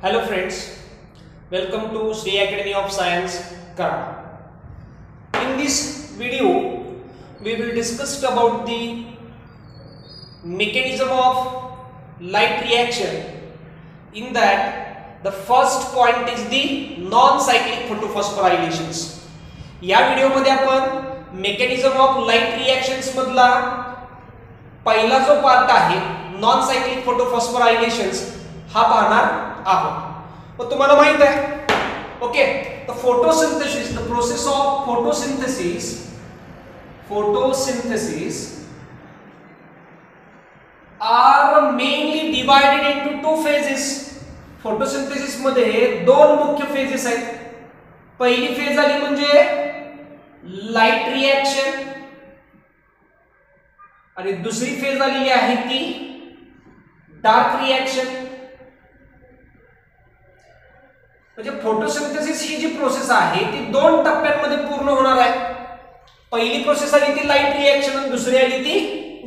Hello friends, welcome to Sri Academy of Science, Karnataka. In this video, we will discuss about the mechanism of light reaction. In that, the first point is the non-cyclic photophosphorylations. या video मध्ये आपण mechanism of light reactions मधला पहिला जो part आहे non cyclic फोटोफॉस्फोरायलेशन्स हा पाहणार आहोत. मग तुम्हाला माहित आहे okay the photosynthesis the process of photosynthesis are mainly divided into two phases. Photosynthesis मध्ये दोन मुख्य फेजेस आहेत. पहिली फेज आली म्हणजे लाईट रिएक्शन आणि दुसरी फेज आलेली आहे ती डार्क रिएक्शन. म्हणजे फोटोसिंथेसिस ही जी प्रोसेस आहे ती दोन टप्प्यांमध्ये पूर्ण होणार आहे. पहिली प्रोसेस आली ती लाईट रिएक्शन आणि दुसरी आली ती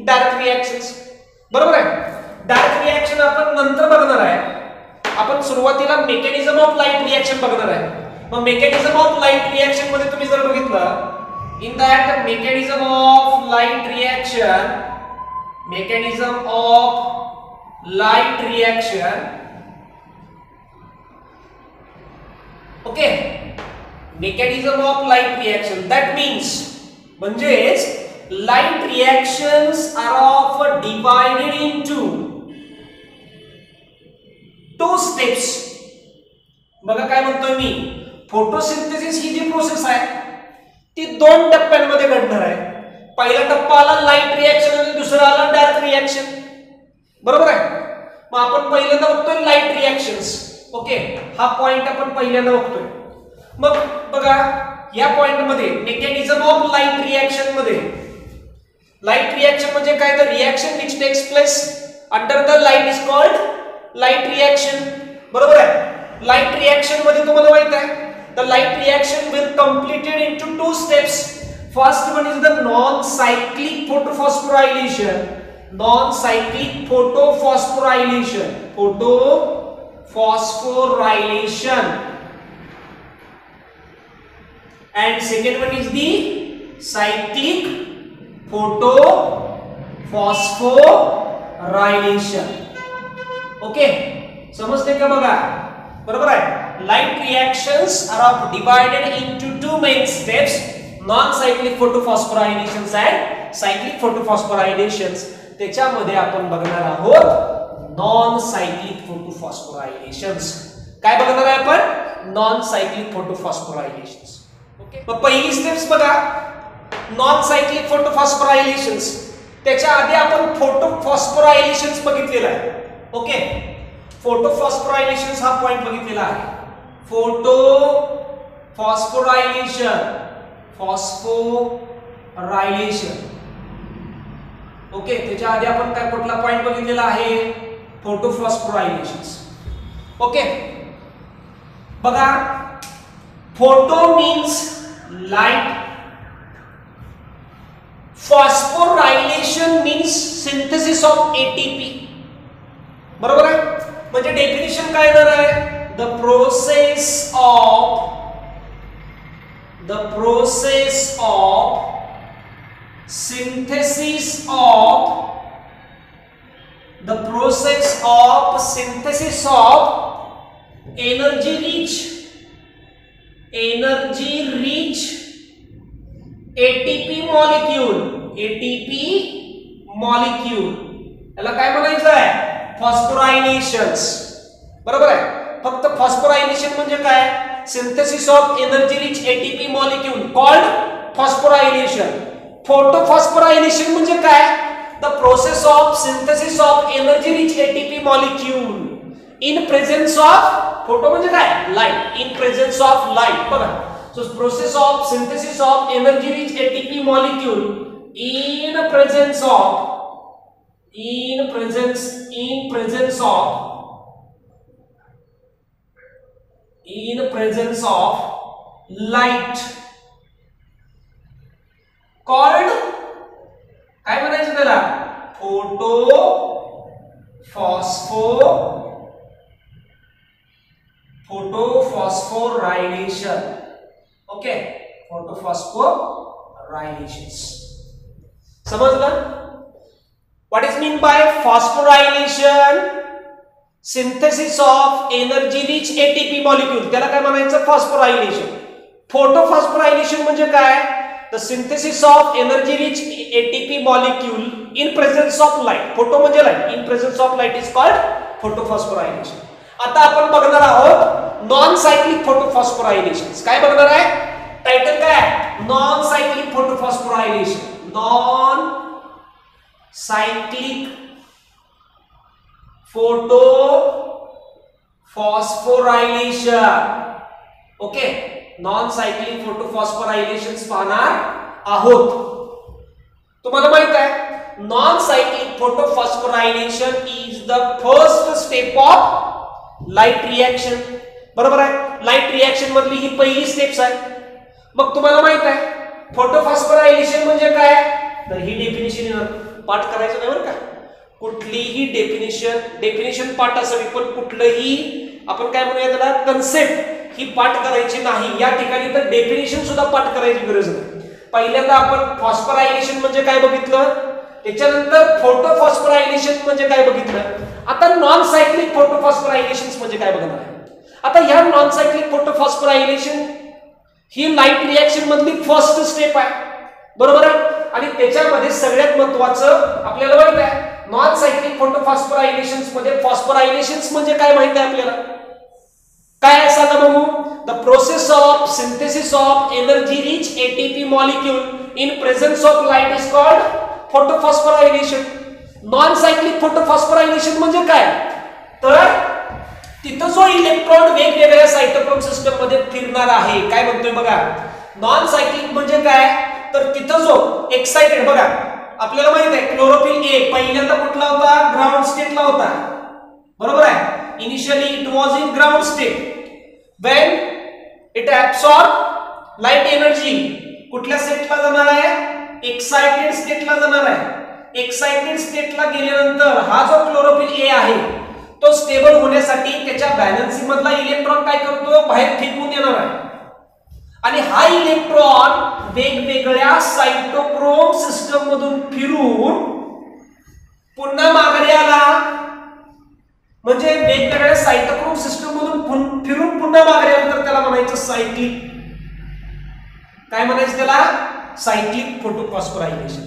डार्क रिएक्शन्स. बरोबर आहे. डार्क रिएक्शन आपण नंतर बघणार आहे. आपण सुरुवातीला मेकॅनिझम ऑफ लाईट रिएक्शन बघणार आहे. मग मेकॅनिझम ऑफ लाईट रिएक्शन मध्ये तुम्ही जर बघितलं in that mechanism of light reaction okay mechanism of light reaction that means म्हणजेच light reactions are of divided into two steps. बघा काय म्हणतोय मी, फोटोसिंथेसिस ही जी प्रोसेस आहे ती दोन टप्प्यांमध्ये घडणार आहे. पहिला टप्पा आला लाईट रिएक्शन आणि दुसरा आला डार्क रिएक्शन. बरोबर आहे. मग आपण पहिल्यांदा बघतोय लाईट रिएक्शन्स. ओके हा पॉइंट आपण पहिल्यांदा बघतोय. मग बघा या पॉइंट मध्ये मेकॅनिझम ऑफ लाईट रिएक्शन मध्ये लाईट रिएक्शन म्हणजे काय, the reaction which takes place under the light is called light reaction. बरोबर आहे. लाईट रिएक्शन मध्ये तुम्हाला माहित आहे the light reaction will completed into two steps. First one is the non cyclic photophosphorylation. And second one is the cyclic photophosphorylation. Okay समजते का बघा. बरोबर आहे. Light reactions are divided into two main steps, non cyclic photophosphorylations and cyclic photophosphorylations. त्याच्यामध्ये आपण बघणार आहोत non cyclic फोटोफॉस्फोरायलेशन्स. काय बघणार आहे आपण, नॉन सायक्लिक फोटोफॉस्फोरायलेशन्स. ओके मग पहिली स्टेप्स बघा नॉन सायक्लिक फोटोफॉस्फोरायलेशन्स. त्याच्या आधी आपण फोटोफॉस्फोरायलेशन्स बघितलेला आहे. ओके फोटोफॉस्फोरायलेशन्स हा पॉइंट बघितलेला आहे. फॉस्फोरायलेशन ओके त्याच्या आधी आपण काय कुठला पॉइंट बघितलेला आहे, फोटोफॉस्फोरायलेशन्स. ओके बघा photo means light, phosphorylation means synthesis of ATP. बरोबर आहे. म्हणजे डेफिनेशन काय येणार आहे, the process of synthesis of energy rich ATP molecule याला काय म्हणायचं आहे, फॉस्फोरायलेशन्स. बरोबर आहे. फक्त फॉस्फोरायलेशन म्हणजे काय, synthesis of energy rich ATP molecule called phosphorylation. Photophosphorylation म्हणजे काय, the process of synthesis of energy rich ATP molecule in presence of, photo म्हणजे काय, light, in presence of light. बघा so process of synthesis of energy rich ATP molecule in presence of light called काय म्हणायचं त्याला, photo phospho photophosphorylation. Okay, photophosphorylation. समजलं? What is mean by phosphorylation? Synthesis of energy rich ATP molecule, त्याला काय म्हणायचं? Phosphorylation. Photophosphorylation म्हणजे काय? The synthesis of energy rich ATP molecule in presence of light. Photo म्हणजे light, in presence of light is called photophosphorylation. आता आपण बघणार आहोत नॉन सायक्लिक फोटोफॉस्फोरायलेशन. काय बघणार आहे? टायटल काय? Non cyclic photophosphorylation. Non cyclic photophosphorylation. Okay, non cyclic photophosphorylation पाहणार आहोत. तुम्हाला माहित आहे non cyclic photophosphorylation is the first step of light reaction. बरोबर आहे? लाईट रिएक्शन मधली ही पहिली स्टेप्स आहे. मग तुम्हाला माहित आहे फोटोफॉस्फोरायलेशन म्हणजे काय? तर ही डेफिनेशन पाठ करायचं नाही बरं का. कुठलीही डेफिनेशन पाठ असावी, पण कुठलंही आपण काय म्हणूया त्याला कन्सेप्ट ही पाठ करायची नाही. या ठिकाणी तर डेफिनेशन सुद्धा पाठ करायची गरज नाही. पहिल्यांदा आपण फॉस्फोरायलेशन म्हणजे काय बघितलं, त्याच्यानंतर फोटोफॉस्फोरायलेशन म्हणजे काय बघितलं. आता नॉन सायक्लिक फोटोफॉस्फोरायलेशन म्हणजे काय बघणार आहे. आता ह्या नॉन सायक्लिक फोटोफॉस्फोरायलेशन ही लाईट रिएक्शन मधली फर्स्ट स्टेप आहे. बरोबर आहे? आणि त्याच्यामध्ये सगळ्यात महत्त्वाचं आपल्याला माहित आहे नॉन सायक्लिक फोटोफॉस्फोरायलेशन मध्ये फॉस्फोरायलेशन म्हणजे काय माहित आहे आपल्याला? काय आहे सांगा बघू. The process of synthesis of energy rich ATP molecule in presence of light is called photophosphorylation. Non cyclic photophosphorylation म्हणजे काय? तर तिथं जो इलेक्ट्रॉन वेगवेगळ्या सायटोक्रोम सिस्टम मध्ये फिरणार आहे. काय म्हणतोय बघा, नॉन सायक्लिक म्हणजे काय? तर तिथं जो एक्साइटेड, बघा आपल्याला माहित आहे क्लोरोफिल ए पहिल्यांदा कुठला होता? ग्राउंड स्टेटला होता. बरोबर आहे? Initially it was in ground state. When it absorb light energy कुठल्या स्टेटला जाणार आहे? एक्साइटेड स्टेटला जाणार आहे. एक्साइटेड स्टेटला गेल्यानंतर हा जो क्लोरोफिल ए आहे तो स्टेबल होण्यासाठी त्याच्या बॅलन्सिंग मधला इलेक्ट्रॉन काय करतो? बाहेर फेकून येणार आहे. आणि हा इलेक्ट्रॉन वेगवेगळ्या सायटोक्रोम सिस्टम मधून फिरून पुन्हा माघारी आला. म्हणजे वेगवेगळ्या सायटोक्रोम सिस्टम मधून फिरून पुन्हा माघारी आला तर त्याला म्हणायचं सायक्लिक. काय म्हणायचं त्याला? सायक्लिक फोटोफॉस्फोरायलेशन.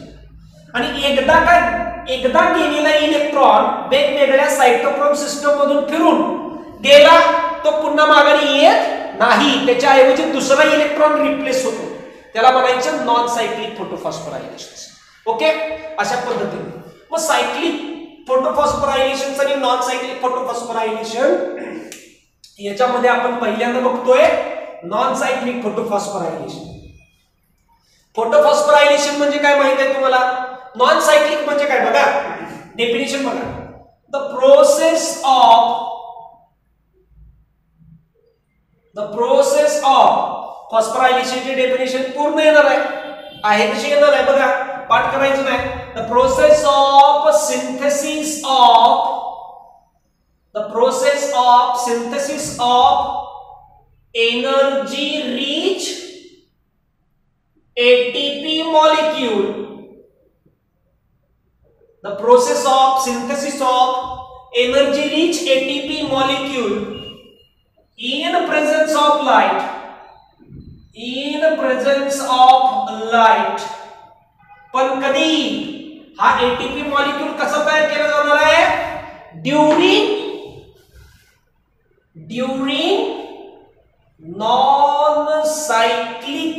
आणि एकदा गेलेला इलेक्ट्रॉन वेगवेगळ्या सायटोक्रोम सिस्टम मधून फिरून गेला तो पुन्हा माघारी येत नाही. त्याच्याऐवजी दुसरा इलेक्ट्रॉन रिप्लेस होतो. त्याला म्हणायचं नॉन सायक्लिक फोटोफॉस्फोरायलेशन. ओके, अशा पद्धतीने मग सायक्लिक फोटोफॉस्फोरायलेशन आणि नॉन सायक्लिक फोटोफॉस्फोरायलेशन याच्यामध्ये आपण पहिल्यांदा बघतोय नॉन सायक्लिक फोटोफॉस्फोरायलेशन. फोटोफॉस्फोरायलेशन म्हणजे काय माहित आहे तुम्हाला? नॉन सायक्लिक म्हणजे काय बघा, डेफिनेशन बघा. द प्रोसेस ऑफ फॉस्फोरायलेशनची डेफिनेशन पूर्ण येणार आहे कशी येणार आहे बघा, पाठ करायचं नाही. The process of synthesis of energy rich ATP molecule. The process of synthesis of energy rich ATP molecule in presence of light. पण कधी हा ATP मॉलिक्यूल कसा तयार केला जाणार आहे? ड्यूरिंग नॉन सायक्लिक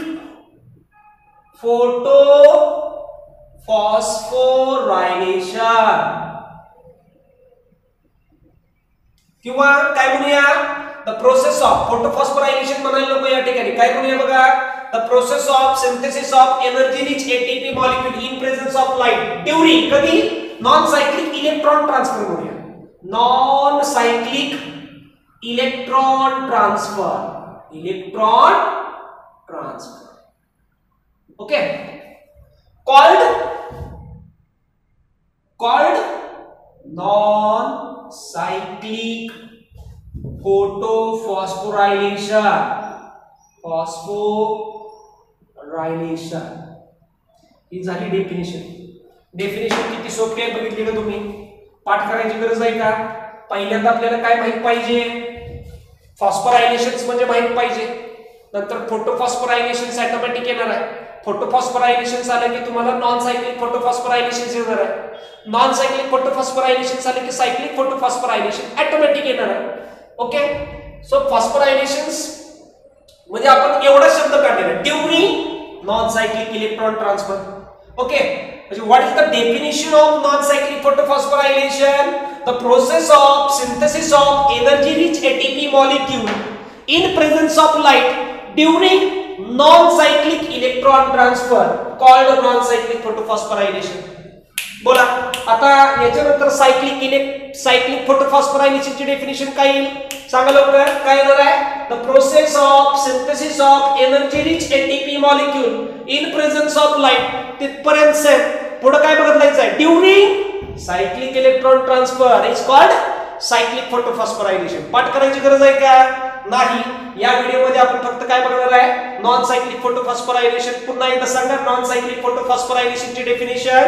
फोटोफॉस्फोरायलेशन किंवा काय म्हणूया द प्रोसेस ऑफ फोटोफॉस्फोरायलेशन म्हणायला नको या ठिकाणी. काय म्हणूया बघा, the process of synthesis of energy rich ATP molecule in presence of light during कधी नॉन सायक्लिक इलेक्ट्रॉन ट्रान्सफर म्हणूया. Non cyclic electron transfer okay, called non cyclic फोटोफॉस्फोरायलेशन. Phosphorylation ही झाली डेफिनेशन. डेफिनेशन किती सोपी आहे बघितली का तुम्ही? पाठ करायची गरज आहे का? पहिल्यांदा आपल्याला काय माहित पाहिजे? फॉस्फोरायलेशन म्हणजे माहित पाहिजे. नंतर फोटोफॉस्फोरायलेशन ऑटोमॅटिक येणार आहे. फोटोफॉस्फोरायलेशन आलं की तुम्हाला नॉन सायक्लिक फोटोफॉस्फोरायलेशन येणार आहे. नॉन सायक्लिक फोटोफॉस्फोरायलेशन आलं की सायक्लिक फोटोफॉस्फोरायलेशन ऑटोमॅटिक येणार आहे. ओके. सो फॉस्फोरायलेशन म्हणजे आपण एवढा शब्द काढलेला आहे, during non cyclic electron transfer. Okay. म्हणजे what is the definition of non cyclic photophosphorylation? The process of synthesis of energy rich ATP molecule in presence of light during non-cyclic electron transfer called non-cyclic photophosphorylation. बोला आता याच्यानंतर cyclic फोटोफॉस्फोरायलेशनची definition काय येईल सांगा लवकर. काय येणार आहे? The process of synthesis of energy rich ATP molecule in presence of light. तिथपर्यंत सेम. पुढे काय बघायचं आहे? During cyclic electron transfer is called cyclic photophosphorylation. पाठ करायची गरज आहे का? नाही. या व्हिडिओमध्ये आपण फक्त काय बघणार आहे? Non cyclic photophosphorylation. पुन्हा एकदा सांगा नॉन सायक्लिक फोटोफॉस्फोरायलेशनची definition.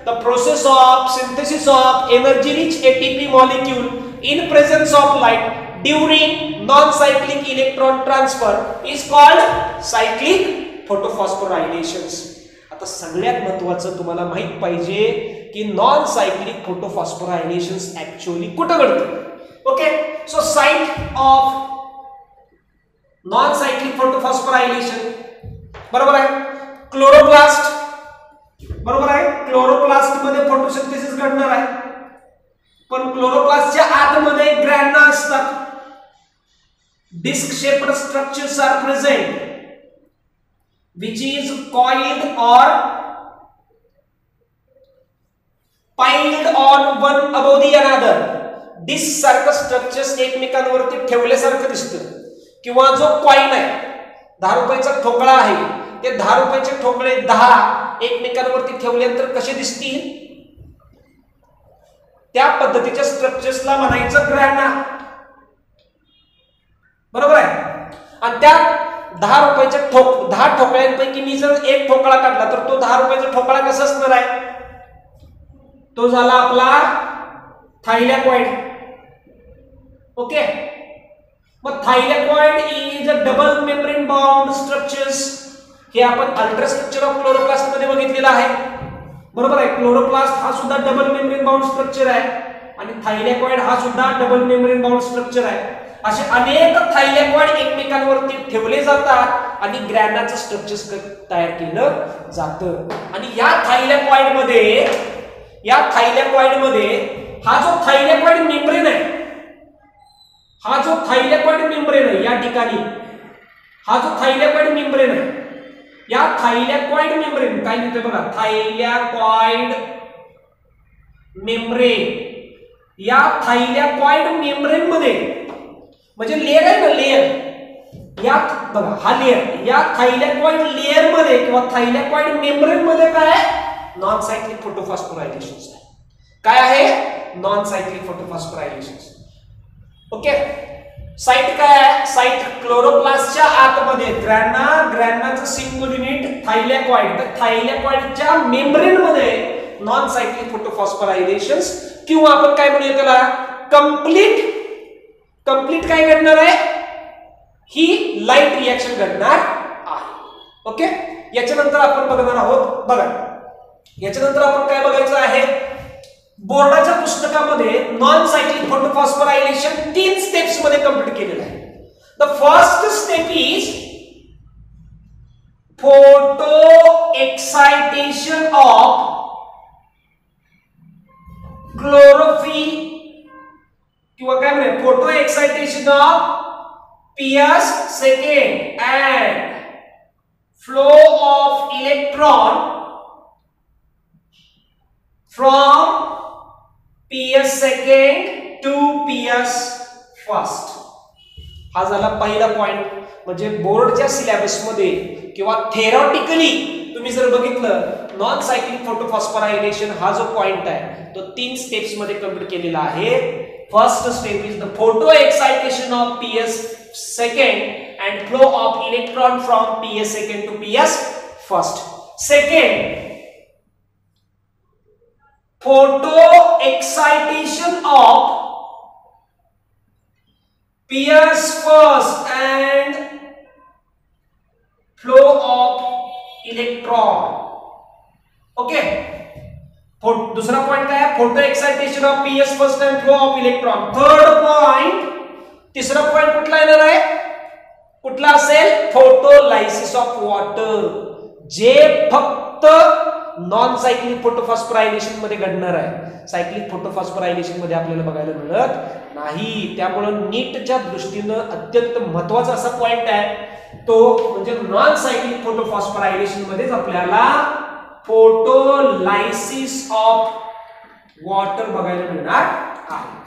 The process of synthesis of energy rich ATP molecule in presence of light during non cyclic electron transfer is called cyclic photophosphorylation. आता सगळ्यात महत्त्वाचं तुम्हाला माहित पाहिजे की नॉन सायक्लिक फोटोफॉस्फोरायलेशन ऍक्च्युअली कुठं घडतं. Okay. So site of non cyclic photophosphorylation बरोबर आहे क्लोरोप्लास्ट. बरोबर आहे. क्लोरोप्लास्ट मध्ये फोटोसिंथेसिस घडणार आहे. पण क्लोरोप्लास्टच्या आतमध्ये ग्रॅन्युला असतात. Disc shaped structures are present which is coiled or piled on one above the another. Disc सारखं स्ट्रक्चर्स एकमेकांवरती ठेवल्यासारखं दिसतं. किंवा जो कॉइन आहे 10 रुपयाचा ठोकळा आहे ते 10 रुपयाचे ठोकळे 10 एकमेकांवरती ठेवल्यानंतर कसे दिसतील त्या पद्धतीच्या स्ट्रक्चर्सला म्हणायचं ग्रॅन्युला. बरोबर आहे. आणि त्या 10 रुपयाच्या 10 ठोकळ्यांपैकी मी जर एक ठोकळा काढला तर तो 10 रुपयाचा ठोकळा कसा असणार आहे? तो झाला आपला थायलॅकॉइड. ओके. मग थायलॅकॉइड is a double membrane bound structures. हे आपण अल्ट्रास्ट्रक्चर ऑफ क्लोरोप्लास्ट मध्ये बघितलेलं आहे. बरोबर आहे. क्लोरोप्लास्ट हा सुद्धा डबल मेम्ब्रेन बाउंड स्ट्रक्चर आहे आणि थायलॅकॉइड हा सुद्धा डबल मेम्ब्रेन बाउंड स्ट्रक्चर आहे. असे अनेक थायलॅकॉइड एकमेकांवरती ठेवले जातात आणि ग्रॅन्युलाचं स्ट्रक्चर तयार केलं जातं. आणि या थायलॅकॉइड मध्ये हा जो थायलॅकॉइड मेम्ब्रेन आहे या ठिकाणी हा जो थायलॅकॉइड मेम्ब्रेन आहे या थायलॅकॉइड मेम्ब्रेन काय लिहितोय बघा थायलॅकॉइड मेम्ब्रेन. या थायलॅकॉइड मेम्ब्रेन मध्ये म्हणजे लेयर आहे ना लेयर यात बघा हा लेयर या थायलॅकॉइड लेयर मध्ये किंवा थायलॅकॉइड मेम्ब्रेन मध्ये काय आहे? नॉन सायक्लिक फोटोफॉस्फोरायलेशन आहे. काय आहे? Non cyclic photophosphorylation. Okay. Site काय आहे? साइट क्लोरोप्लास्टच्या आतमध्ये ग्रॅन्युलाचं सिंगल युनिट थायलॅकॉइड. तर थायलॅकॉइडच्या मेम्ब्रेन मध्ये नॉन सायक्लिक फोटोफॉस्फोरायलेशन किंवा आपण काय म्हणूया त्याला कंप्लीट काय घडणार आहे? ही लाईट रिएक्शन घडणार आहे. ओके. याच्यानंतर आपण बघणार आहोत बघा याच्यानंतर आपण काय बघायचं आहे? बोर्डाच्या पुस्तकामध्ये नॉन सायक्लिक फोटोफॉस्फोरायलेशन 3 स्टेप्स मध्ये कंप्लीट केलेलं आहे. The first step is photo excitation of chlorophyll किंवा काय म्हणूया photo excitation of PS second and flow of electron from PS second to PS first. हा झाला पहिला पॉइंट. म्हणजे बोर्डच्या सिलेबस मध्ये किंवा थेरॉटिकली तुम्ही जर बघितलं नॉन सायक्लिक फोटोफॉस्फोरायलेशन हा जो पॉइंट आहे तो 3 स्टेप्स मध्ये कंप्लीट केलेला आहे. first step is the photo excitation of ps second and flow of electron from ps second to ps first. Second, photo excitation of ps first and flow of electron. Okay, दूसरा point काय आहे? Photo excitation of PS first and flow of electron. Third point, तिसरा point कुठला येणार आहे? कुठला असेल? Photolysis of water, जे फक्त नॉन सायक्लिक फोटोफॉस्फोरायलेशन मध्ये घडणार आहे. सायक्लिक फोटोफॉस्फोरायलेशन मध्ये आपल्याला बघायला मिळत नाही. त्यामुळे नीटच्या दृष्टीने अत्यंत महत्त्वाचा असा पॉइंट आहे तो म्हणजे नॉन सायक्लिक फोटोफॉस्फोरायलेशन मध्येच आपल्याला फोटोलायसिस ऑफ वॉटर बघायला मिळणार आहे.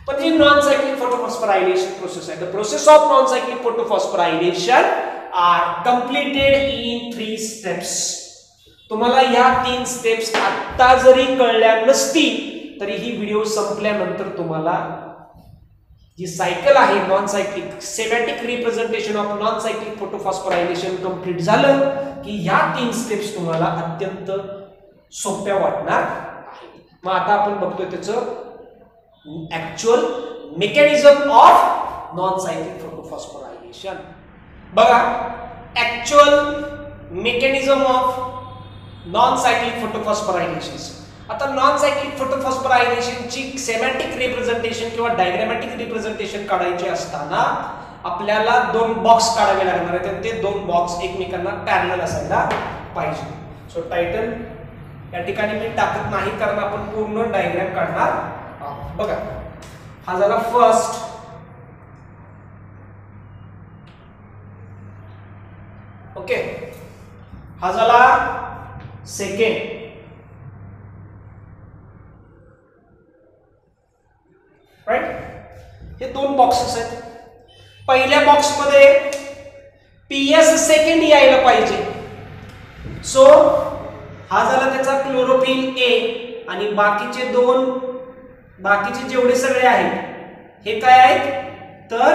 पण जी नॉन सायक्लिक फोटोफॉस्फोरायलेशन प्रोसेस आहे, the process of non cyclic photophosphorylation are completed in 3 steps. तुम्हाला या 3 स्टेप्स आता जरी कळल्या नसतील तरी ही व्हिडिओ संपल्यानंतर तुम्हाला जी सायकल आहे non cyclic schematic representation of non cyclic photophosphorylation complete झालं की या 3 स्टेप्स तुम्हाला अत्यंत सोप्या वाटणार आहेत. मग आता आपण बघतोय त्याचं actual mechanism of non cyclic photophosphorylation. बघा, actual mechanism of non cyclic photophosphorylation. आता नॉन सायक्लिक फोटोफॉस्फोरायलेशनची सेमॅटिक रिप्रेझेंटेशन किंवा डायग्रामॅटिक रिप्रेझेंटेशन काढायचे असताना आपल्याला 2 बॉक्स काढावे लागणार आहेत. ते 2 बॉक्स एकमेकांना पॅरलल असायला पाहिजे. सो टायटल या ठिकाणी मी टाकत नाही कारण आपण पूर्ण डायग्राम काढणार आहोत. बघा, हा झाला फर्स्ट, ओके, हा झाला सेकंड, राइट. हे 2 बॉक्सेस आहेत. पहिल्या बॉक्स मध्ये पीएस सेकंड यायला पाहिजे. सो हा झाला त्याचा क्लोरोफिल ए आणि बाकीचे जेवढे सगळे आहेत हे काय आहेत तर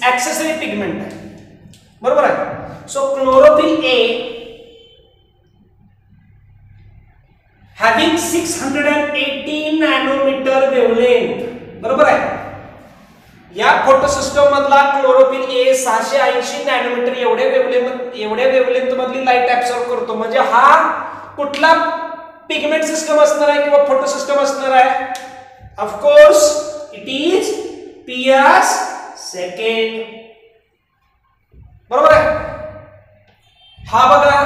ऍक्सेसरी पिगमेंट आहे, बरोबर आहे. So chlorophyll A having 618 nanometre wavelength, बरोबर आहे. या फोटो सिस्टम मधला क्लोरोफिल ए 680 नॅनोमीटर एवढ्या वेव्हलेंथ मधली लाईट ऍब्सॉर्ब करतो. म्हणजे हा कुठला पिगमेंट सिस्टम असणार आहे किंवा फोटो सिस्टम असणार आहे? Of course it is PS second, बरोबर आहे. हा बघा,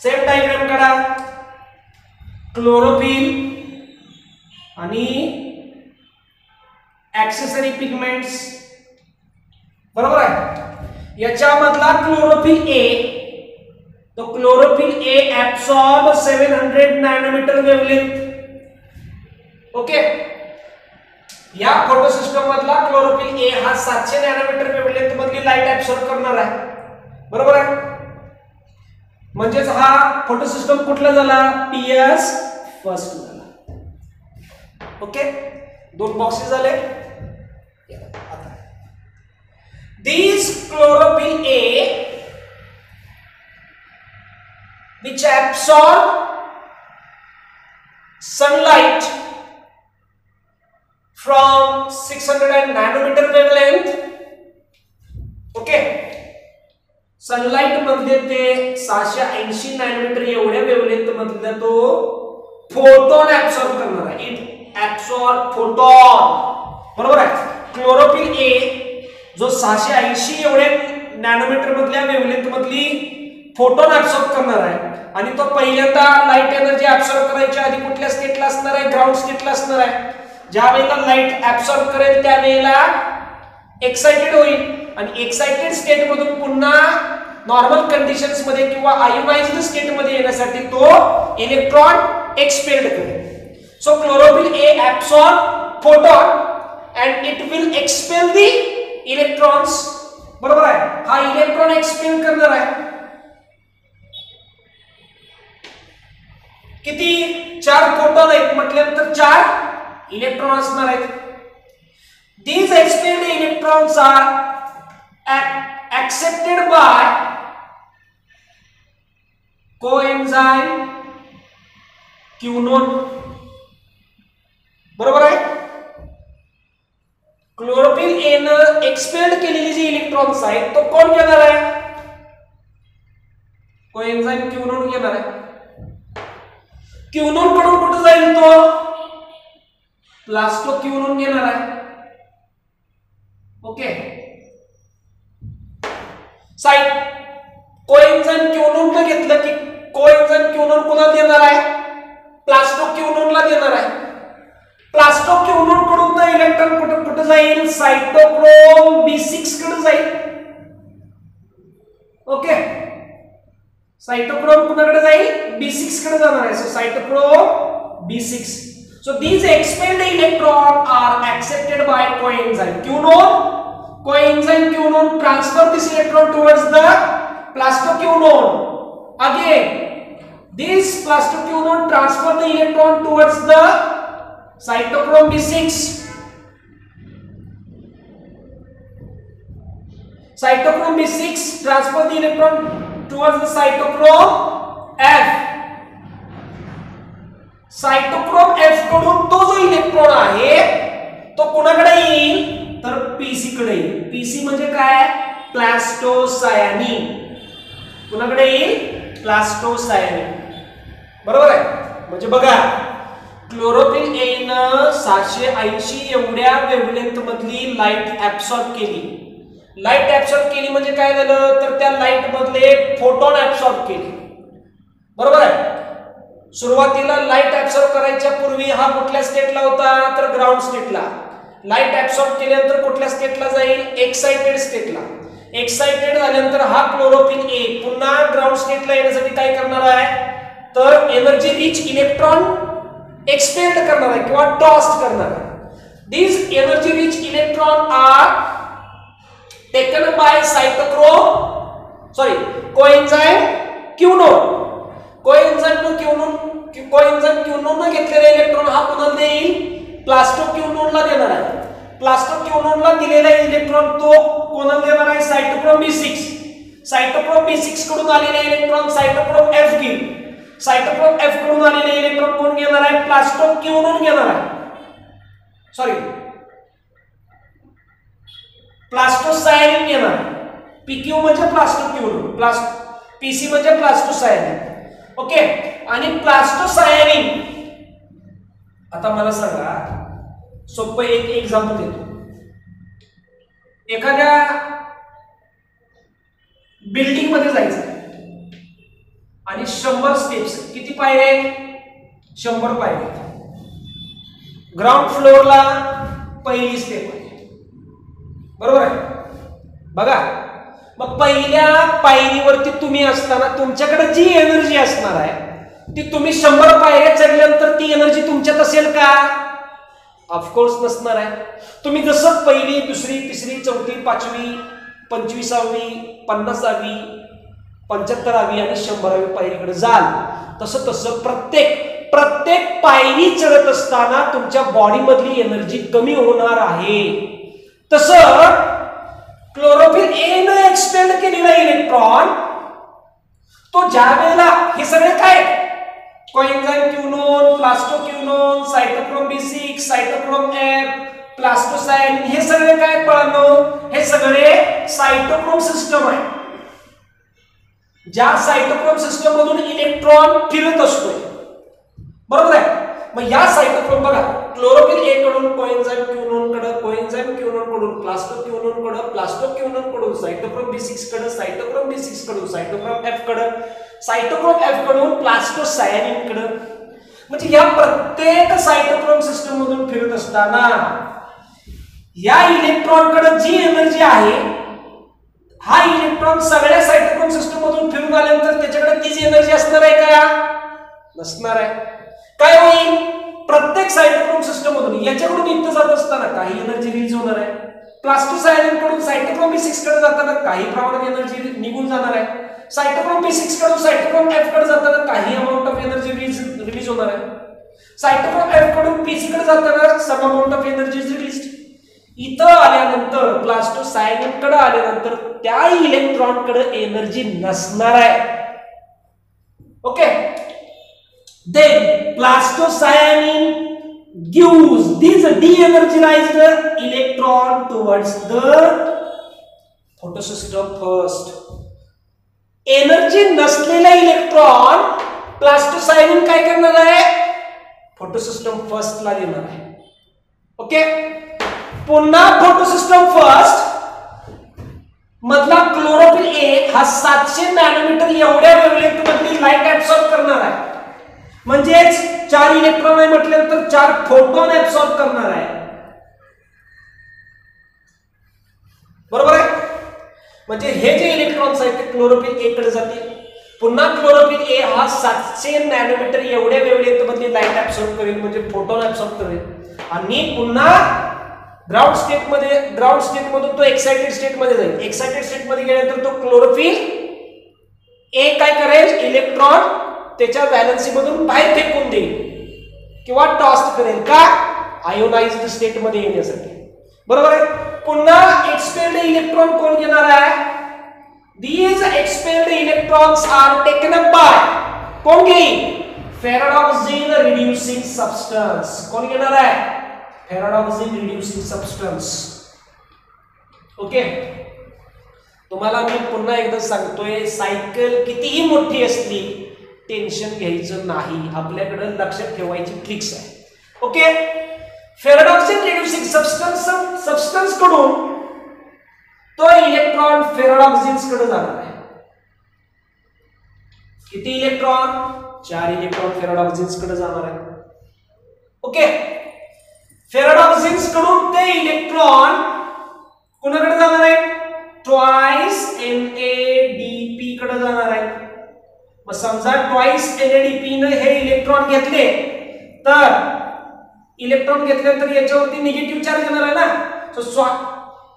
सेम डायग्राम काढा. क्लोरोफिल आणि ऍक्सेसरी पिगमेंट्स, बरोबर आहे. याच्यामधला क्लोरोफिल ए, तो chlorophyll A absorb 700 nanometre wavelength, okay. या फोटो सिस्टम मधला क्लोरोफिल ए हा 700 नॅनोमीटर वेव्हलेंथ मधली लाईट ऍब्सॉर्ब करणार आहे, बरोबर आहे. म्हणजेच हा फोटो सिस्टम कुठला झाला? पीएस फर्स्ट झाला, ओके. 2 बॉक्सेस झाले. These chlorophyll A which absorb sunlight from 600 nanometer wavelength, okay. Sunlight मध्ये ते 680 नॅनोमीटर एवढ्या वेव्हलेंथ मध्ये तो फोटॉन ऍब्सॉर्ब करणार आहे. इट ऍब्सॉर्ब फोटॉन, बरोबर आहे. क्लोरोफिल ए जो 680 एवढ्या नॅनोमीटर मधल्या वेव्हलेंथ मधली फोटॉन ऍब्सॉर्ब करणार आहे आणि तो पहिल्यांदा लाईट एनर्जी ऍब्सॉर्ब करायच्या आधी कुठल्या स्टेटला असणार आहे? ग्राउंड स्टेटला असणार आहे. ज्या वेळेला लाईट ऍब्सॉर्ब करेल त्यावेळेला एक्साइटेड होईल आणि एक्साइटेड स्टेट मधून पुन्हा नॉर्मल कंडिशन्स मध्ये किंवा आयोनाइज्ड स्टेट मध्ये येण्यासाठी तो इलेक्ट्रॉन एक्सपेल्ड करेल. So chlorophyll A absorb photon and it will expel the electrons, बरोबर आहे. हा इलेक्ट्रॉन एक्सपेल करणार आहे. किती 4 प्रोटॉन आहेत म्हटल्यानंतर 4 इलेक्ट्रॉन असणार आहेत. These expelled electrons are accepted by coenzyme quinone. बरोबर आहे. क्लोरोफिल ए न एक्सपेल्ड केलेली जी इलेक्ट्रॉन्स आहेत तो कोण घेणार आहे? कोएन्झाइम क्विनोन घेणार आहे. क्विनोन कडून कुठे जाईल तो? प्लास्टोक्विनोन घेणार आहे. ओके. साइड कोएन्झाइम क्विनोन ने घेतलं की कोएन्झाइम क्विनोन कोणाला देणार आहे? प्लास्टोक्विनोनला देणार आहे. प्लास्टोक्विनोन कडून ना इलेक्ट्रॉन कुठे जाईल? सायटोक्रोम B6 कडे जाईल. ओके. सायटोक्रोम कुणाकडे जाईल? B6 कडे जाणार आहे. So cytochrome B6. So these expelled electrons are accepted by coenzyme quinone. Coenzyme quinone transfer this electron towards the plastoquinone. Again, this plastoquinone transfer the electron towards the cytochrome B6. Cytochrome B6 transfer the electron towards the cytochrome F. सायटोक्रोम F कडून तो जो electron आहे तो कोणाकडे येईल? तर Pc कडे येईल. Pc म्हणजे काय? प्लास्टोसायनिन. कोणाकडे येईल? प्लास्टोसायनिन. बरोबर आहे. म्हणजे बघा क्लोरोफिल ए न 780 एवढ्या वेव्हलेंथ मधली लाईट ऍब्सॉर्ब केली. लाईट ऍब्सॉर्ब केली म्हणजे काय झालं? तर त्या लाईट मधले फोटॉन ऍब्सॉर्ब केले. बरोबर आहे. सुरुवातीला लाईट ऍब्सॉर्ब करायच्या पूर्वी हा कुठल्या स्टेटला होता? तर ग्राउंड स्टेटला. लाईट ऍब्सॉर्ब केल्यानंतर कुठल्या स्टेटला जाईल? एक्साइटेड स्टेटला. एक्साइटेड झाल्यानंतर हा क्लोरोफिल ए पुन्हा ग्राउंड स्टेटला येण्यासाठी काय करणार आहे? तर एनर्जी रिच इलेक्ट्रॉन एक्सपेल्ड करणार आहे किंवा टॉस्ट करणार आहे. These energy rich electron are taken by cytochrome coenzyme quinone. Coenzyme quinone घेतलेला इलेक्ट्रॉन हा कोणाला देईल? प्लास्टोक्विनोनला देणार आहे. प्लास्टोक्विनोनला दिलेला इलेक्ट्रॉन तो कोणाला देणार आहे? सायटोक्रोम B6. सायटोक्रोम B6 कडून आलेले इलेक्ट्रॉन सायटोक्रोम F घेईल. सायटोक्रोम F कडून आलेले इलेक्ट्रॉन कोण घेणार आहे? प्लास्टोक्विनोन घेणार आहे. प्लास्टोसायनिन घेणार आहे. PQ म्हणजे प्लास्टोक्विनोन, PC म्हणजे प्लास्टोसायनिन. ओके. आणि प्लास्टोसायनिन आता मला सांगा सोपं एक एक्झाम्पल देतो. एखाद्या बिल्डिंग मध्ये जायचं आणि 100 स्टेप्स. किती पायऱ्या? 100 पायऱ्या. ग्राउंड फ्लोअरला पहिली स्टेप आहे. बरोबर आहे. बघा मग पहिल्या पायरीवरती तुम्ही असताना तुमच्याकडे जी एनर्जी असणार आहे ती तुम्ही 100 पायऱ्या चढल्यानंतर ती एनर्जी तुमच्यात असेल का? ऑफकोर्स नसणार आहे. तुम्ही जसं पहिली, दुसरी, तिसरी, चौथी, पाचवी, 25वी, 50वी, 75वी आणि 100वी पायरीकडे जाल तसं तसं प्रत्येक पायरी चढत असताना तुमच्या बॉडी मधली एनर्जी कमी होणार आहे. तसं क्लोरोफिल ए न एक्सपेल्ड केलेला इलेक्ट्रॉन तो ज्या वेळेला हे सगळे काय कोएन्झाइम क्विनोन, प्लास्टोक्विनोन, सायटोक्रोम B6, सायटोक्रोम F, प्लास्टोसायनिन हे सगळे काय पळालो? हे सगळे सायटोक्रोम सिस्टम आहे. ज्या सायटोक्रोम सिस्टम मधून इलेक्ट्रॉन फिरत असतोय. बरोबर आहे. मग या सायटोक्रोम बघा क्लोरोफिल ए कडून कोएन्झाइम क्विनोन कडे, कोएन्झाइम क्विनोन कडून प्लास्टोक्विनोन कडे, प्लास्टोक्विनोन कडून सायटोक्रोम B6 कडे, सायटोक्रोम B6 कडून सायटोक्रोम F कडे, सायटोक्रोम F कडून प्लास्टोसायनिन कडे. म्हणजे या प्रत्येक सायटोक्रोम सिस्टम मधून फिरत असताना या इलेक्ट्रॉन कडे जी एनर्जी आहे हा इलेक्ट्रॉन सगळ्या सायटोक्रोम सिस्टम मधून फिरून आल्यानंतर त्याच्याकडे तीच एनर्जी असणार आहे का? नसणार आहे. काय होईल? प्रत्येक सायटोक्रोम सिस्टम मधून याच्याकडून इथं जात असताना काही एनर्जी रिलीज होणार आहे, प्लास्टोसायनिन कडून सायटोक्रोम B6 कडे जाताना काही प्रमाणात एनर्जी निघून जाणार आहे, सायटोक्रोम B6 कडून सायटोक्रोम F कडे जाताना काही अमाउंट ऑफ एनर्जी रिलीज होणार आहे, सायटोक्रोम F कडून PC कडे जाताना some amount of energy is released. इथं आल्यानंतर प्लास्टोसायनिन कडे आल्यानंतर त्या इलेक्ट्रॉन कडे एनर्जी नसणार आहे. Okay, then plastocyanin gives this de-energized electron towards the photosystem first. Energy नसलेला इलेक्ट्रॉन प्लास्टोसायनिन काय करणार आहे, फोटोसिस्टम फर्स्ट ला देणार आहे. ओके, पुन्हा फोटोसिस्टम फर्स्ट मधला क्लोरोफिल ए हा 700 नॅनोमीटर एवढ्या वेव्हलेंथ मधली लाईट ऍब्सॉर्ब करणार आहे. म्हणजेच 4 इलेक्ट्रॉन आहे म्हटल्यानंतर 4 फोटॉन ऍब्सॉर्ब करणार आहे. बरोबर आहे. म्हणजे हे जे इलेक्ट्रॉन्स आहेत ते क्लोरोफिल ए कडे जातील. पुन्हा क्लोरोफिल ए हा 700 नॅनोमीटर एवढ्या वेव्हलेंथ मधली लाईट ऍब्सॉर्ब करेल, म्हणजे फोटॉन ऍब्सॉर्ब करेल, आणि पुन्हा ग्राउंड स्टेट मधून तो एक्साइटेड स्टेट मध्ये जाईल. एक्साइटेड स्टेट मध्ये गेल्यानंतर तो क्लोरोफिल ए काय करेल, इलेक्ट्रॉन त्याच्या व्हॅलेन्सी मधून बाहेर फेकून देईल किंवा टॉस करेल, का आयोनाइज्ड स्टेट मध्ये येण्यासाठी. बरोबर आहे. पुन्हा एक्सपेल्ड इलेक्ट्रॉन कोण घेणार आहे, these expelled electrons are taken up by कोण घेईल, फेराडॉक्सिन रिड्यूसिंग सबस्टन्स. कोण घेणार आहे, फेराडॉक्सिन रिड्यूसिंग सबस्टन्स. ओके, तुम्हाला मी पुन्हा एकदा सांगतोय, सायकल कितीही मोठी असली टेन्शन घ्यायचं नाही, आपल्याकडे लक्षात ठेवायची ट्रिक्स आहे. ओके, फेराडॉक्सिन रिड्यूसिंग सबस्टन्स कडून तो इलेक्ट्रॉन फेराडॉक्सिन्स कडे जाणार आहे. किती इलेक्ट्रॉन, 4 इलेक्ट्रॉन फेराडॉक्सिन्स कडे जाणार आहे. ओके, फेराडॉक्सिन्स कडून ते इलेक्ट्रॉन कोणाकडे जाणार आहे, ट्वाइस NADP कडे जाणार आहे. मग समजा ट्वाइस NADP ने हे इलेक्ट्रॉन घेतले, तर इलेक्ट्रॉन घेतल्यानंतर याच्यावरती निगेटिव्ह चार्ज येणार आहे ना. So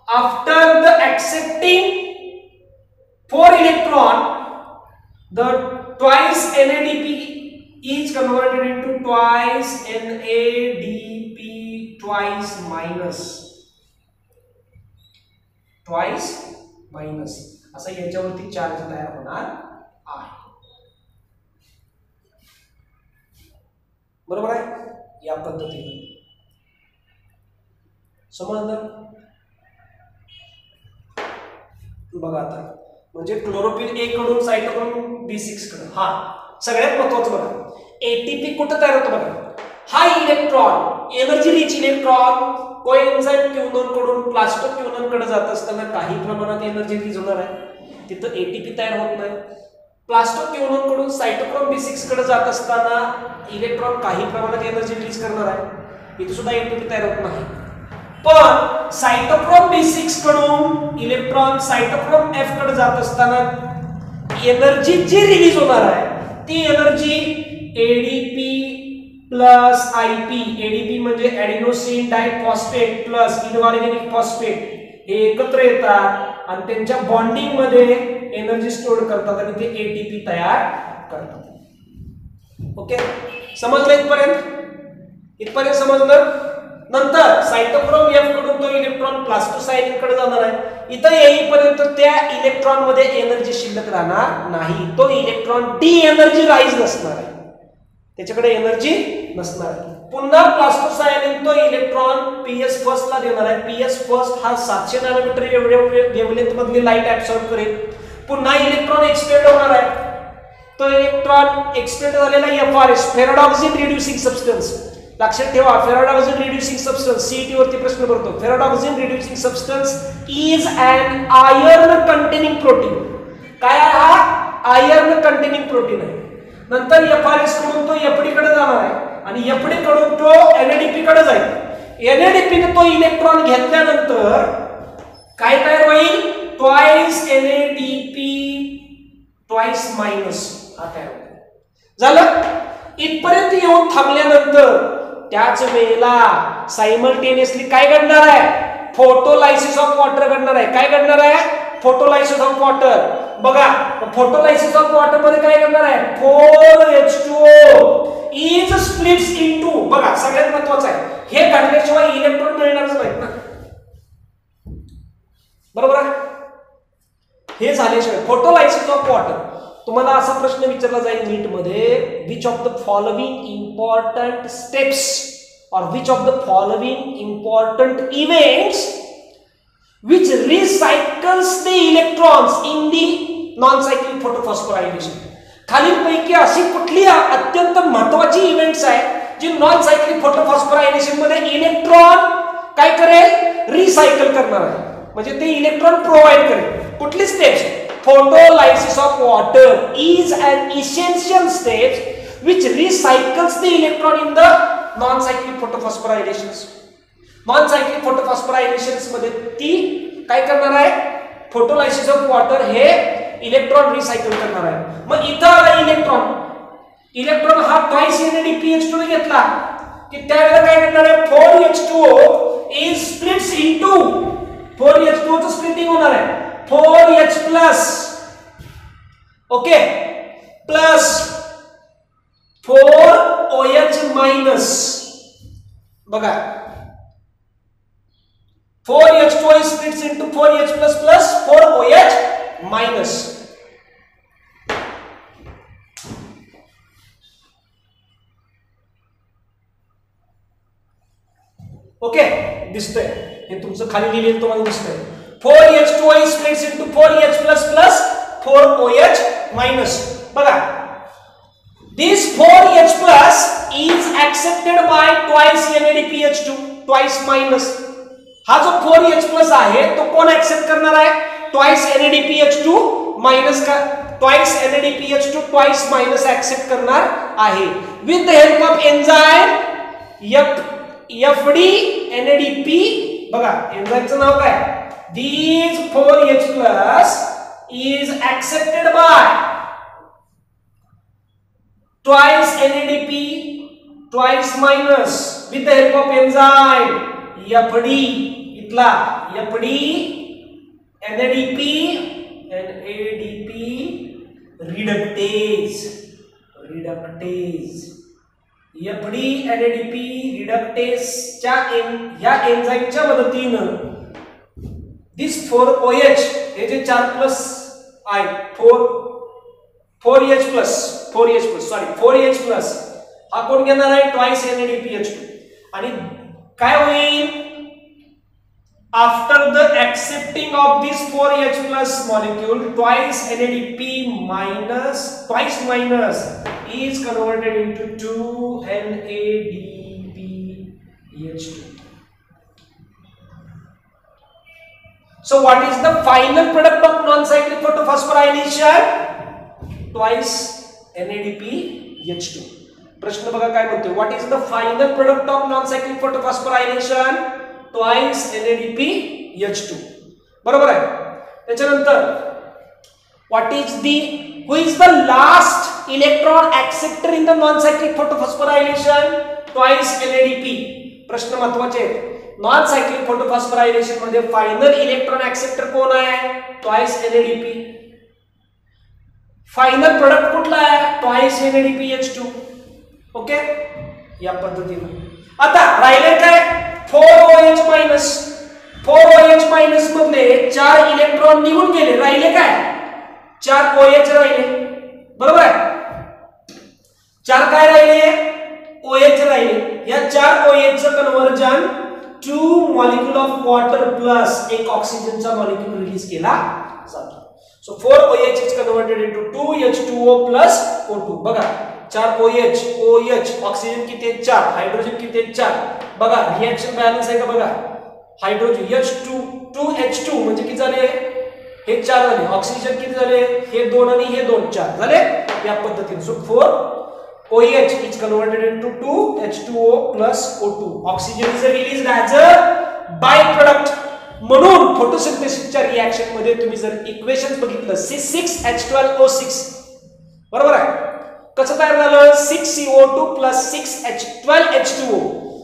after the accepting 4 electron, the twice NADP is converted into twice NADP twice minus असा याच्यावरती चार्ज तयार होणार आहे. बरोबर आहे. या पद्धतीने समजलं. बघा आता, म्हणजे क्लोरोफिल ए कडून सायटोक्रोम B6 कडे. हा सगळ्यात महत्त्वाचं बघा, एटीपी कुठे तयार होतो बघा. हा इलेक्ट्रॉन एनर्जी रिच इलेक्ट्रॉन कोएन्झाइम क्युनोन कडून प्लास्टोक्युनोन कडे जात असताना काही प्रमाणात एनर्जी रिलीज होणार आहे, तिथं एटीपी तयार होत नाही. प्लास्टोक्युनोन कडून सायटोक्रोम B6 कडे जात असताना इलेक्ट्रॉन काही प्रमाणात एनर्जी रिलीज करणार आहे, इथे सुद्धा एटीपी तयार होत नाही. पण सायटोक्रोम B6 कडून इलेक्ट्रॉन सायटोक्रोम F कडे जात असताना एनर्जी जी रिलीज होणार आहे ती energy ADP plus IP. ADP म्हणजे ॲडिनोसिन डायफॉस्फेट प्लस इनऑर्गॅनिक फॉस्फेट हे एकत्र येतात आणि त्यांच्या बॉन्डिंग मध्ये एनर्जी स्टोअर करतात आणि ते ATP तयार करतात. ओके, समजलं इथपर्यंत समजलं. नंतर सायटोक्रोम F कडून तो इलेक्ट्रॉन प्लास्टोसायनिन कडे जाणार आहे. इथं येईपर्यंत त्या इलेक्ट्रॉन मध्ये एनर्जी शिल्लक राहणार नाही, तो इलेक्ट्रॉन डी एनर्जीराइज नसणार आहे, त्याच्याकडे एनर्जी नसणार आहे. पुन्हा प्लास्टोसायनिन तो इलेक्ट्रॉन PS फर्स्ट ला देणार आहे. PS फर्स्ट हा 700 नॅनोमीटर एवढ्या वेव्हलेंथ मधली लाईट ऍब्सॉर्ब करेल. पुन्हा इलेक्ट्रॉन एक्सपेल्ड होणार आहे. तो इलेक्ट्रॉन एक्सपेल्ड झालेला FRS फेराडॉक्सिन रिड्यूसिंग सबस्टन्स. लक्षात ठेवा, फेराडॉक्सिन रिड्यूसिंग सबस्टन्स सीईटी वरती प्रश्न पडतो. Ferredoxin reducing substance is an iron containing protein. काय आहे हा, आयर्न कंटेनिंग प्रोटीन आहे. नंतर FRS कडून तो FD कडे जाणार आहे आणि FD कडून तो NADP कडे जाईल. NADP ने तो इलेक्ट्रॉन घेतल्यानंतर काय तयार होईल, ट्वाइस NADP ट्वाइस मायनस हा तयार होईल. झालं. इथपर्यंत येऊन थांबल्यानंतर त्याच वेळेला सायमल्टेनियसली काय घडणार आहे? फोटोलायसिस ऑफ वॉटर घडणार आहे. काय घडणार आहे? Photolysis of water. बघा फोटोलायसिस ऑफ वॉटर मध्ये काय घडणार आहे? 4H2O इज स्प्लिट्स इनटू, बघा सगळ्यात महत्त्वाचं आहे, हे घडल्याशिवाय इलेक्ट्रॉन मिळणारच नाहीत ना, बरोबर आहे? हे झाल्याशिवाय फोटोलायसिस ऑफ वॉटर. तुम्हाला असा प्रश्न विचारला जाईल नीट मध्ये, which of the following important steps or which of the following important events which recycles the electrons in the non-cyclic photophosphorylation. खालीलपैकी अशी कुठली अत्यंत महत्त्वाची इव्हेंट्स आहे जी नॉन सायक्लिक फोटोफॉस्फोरायलेशन मध्ये इलेक्ट्रॉन काय करेल? रिसायकल करणार आहे, म्हणजे ते इलेक्ट्रॉन प्रोव्हाइड करेल. कुठली steps? Photolysis of water is an essential steps which recycles the electron in the non-cyclic photophosphorylations. Non-cyclic photophosphorylations मध्ये ती काय करणार आहे? फोटोलायसिस ऑफ वॉटर हे इलेक्ट्रॉन रिसायकल करणार आहे. मग इथं आला इलेक्ट्रॉन हा ट्वाइस NADPH2 ने घेतला की त्यावेळेला काय करणार आहे? 4H2O is splits into, 4H2O चं स्प्लिटिंग होणार आहे 4H plus, okay, plus 4OH minus. बघा 4H2O splits into 4H plus plus 4OH minus. Okay, दिसतंय हे तुमचं खाली लिहिलेलं तुम्हाला दिसतंय. 4H2O splits into 4H plus plus 4OH minus. बघा this 4H plus is accepted by twice NADPH2 twice minus. हा जो 4H plus आहे तो कोण एक्सेप्ट करणार आहे? twice NADPH2 minus का twice NADPH2 twice minus except करणार आहे with the help of enzyme FD NADP. बघा एन्झाईमचं नाव काय? this 4H plus is accepted by twice NADP twice minus with the help of enzyme FD. इतला FD NADP reductase FD NADP reductase च्या या एन्झाईमच्या मदतीने this 4OH हे जे 4 plus आहे 4H plus हा कोण घेणार आहे? Twice NADPH2. आणि काय होईल? After the accepting of this 4H plus molecule twice NADP minus twice minus is converted into 2 NADPH2. So what is the final product of non-cyclic photosphorylation? Twice NADPH2. प्रश्न बघा काय म्हणतोय? What is the final product of non-cyclic photosphorylation? Twice NADPH2. बरोबर आहे. त्याच्यानंतर who is the last electron acceptor in the non-cyclic photosphorylation? Twice NADP. प्रश्न महत्वाचे आहेत. नॉन सायक्लिक फोटोफॉस्फोरायलेशन मध्ये फायनल इलेक्ट्रॉन एक्सेप्टर कोण आहे? Twice NADP. फायनल प्रोडक्ट कुठला आहे? Twice NADPH2. ओके, या पद्धतीने. आता राहिले काय? 4OH minus. 4OH माइनस मधले 4 इलेक्ट्रॉन निघून गेले, राहिले काय? 4 OH राहिले, बरोबर आहे? 4 काय राहिले? OH राहिले. या 4 OH चं conversion 2 molecule of water plus एक ऑक्सिजनचा मॉलिक्यूल रिलीज केला जातो. So 4OH is converted into 2H2O plus O2. बघा 4 OH ऑक्सिजन किती आहेत? 4. हायड्रोजन किती आहेत? 4. बघा रिएक्शन बॅलन्स आहे का? बघा हायड्रोजन H2 म्हणजे किती झाले? हे 4 झाले. ऑक्सिजन किती झाले? हे 2 आणि हे 2, 4 झाले. या पद्धतीने so 4OH is converted into 2H2O plus O2. Oxygen is released as a byproduct. म्हणून फोटोसिंथेसिसच्या रिएक्शन मध्ये तुम्ही जर इक्वेशन्स बघितलं C6H12O6 बरोबर आहे. कसं तयार झालं? 6CO2 plus 6H12H2O.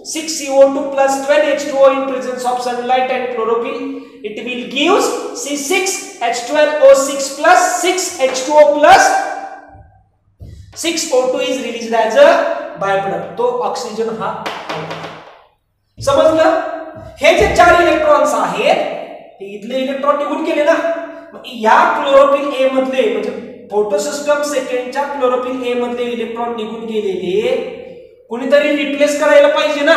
6CO2 plus 12H2O in presence of sunlight and chlorophyll, it will give C6H12O6 plus 6H2O plus 6O2 is released as a byproduct. तो ऑक्सिजन हा समजलं. हे जे 4 इलेक्ट्रॉन्स आहेत ते इथले इलेक्ट्रॉन निघून गेले ना. या क्लोरोफिल ए मधले म्हणजे फोटोसिस्टम सेकंडच्या क्लोरोफिल ए मधले इलेक्ट्रॉन निघून गेलेले कोणीतरी रिप्लेस करायला पाहिजे ना.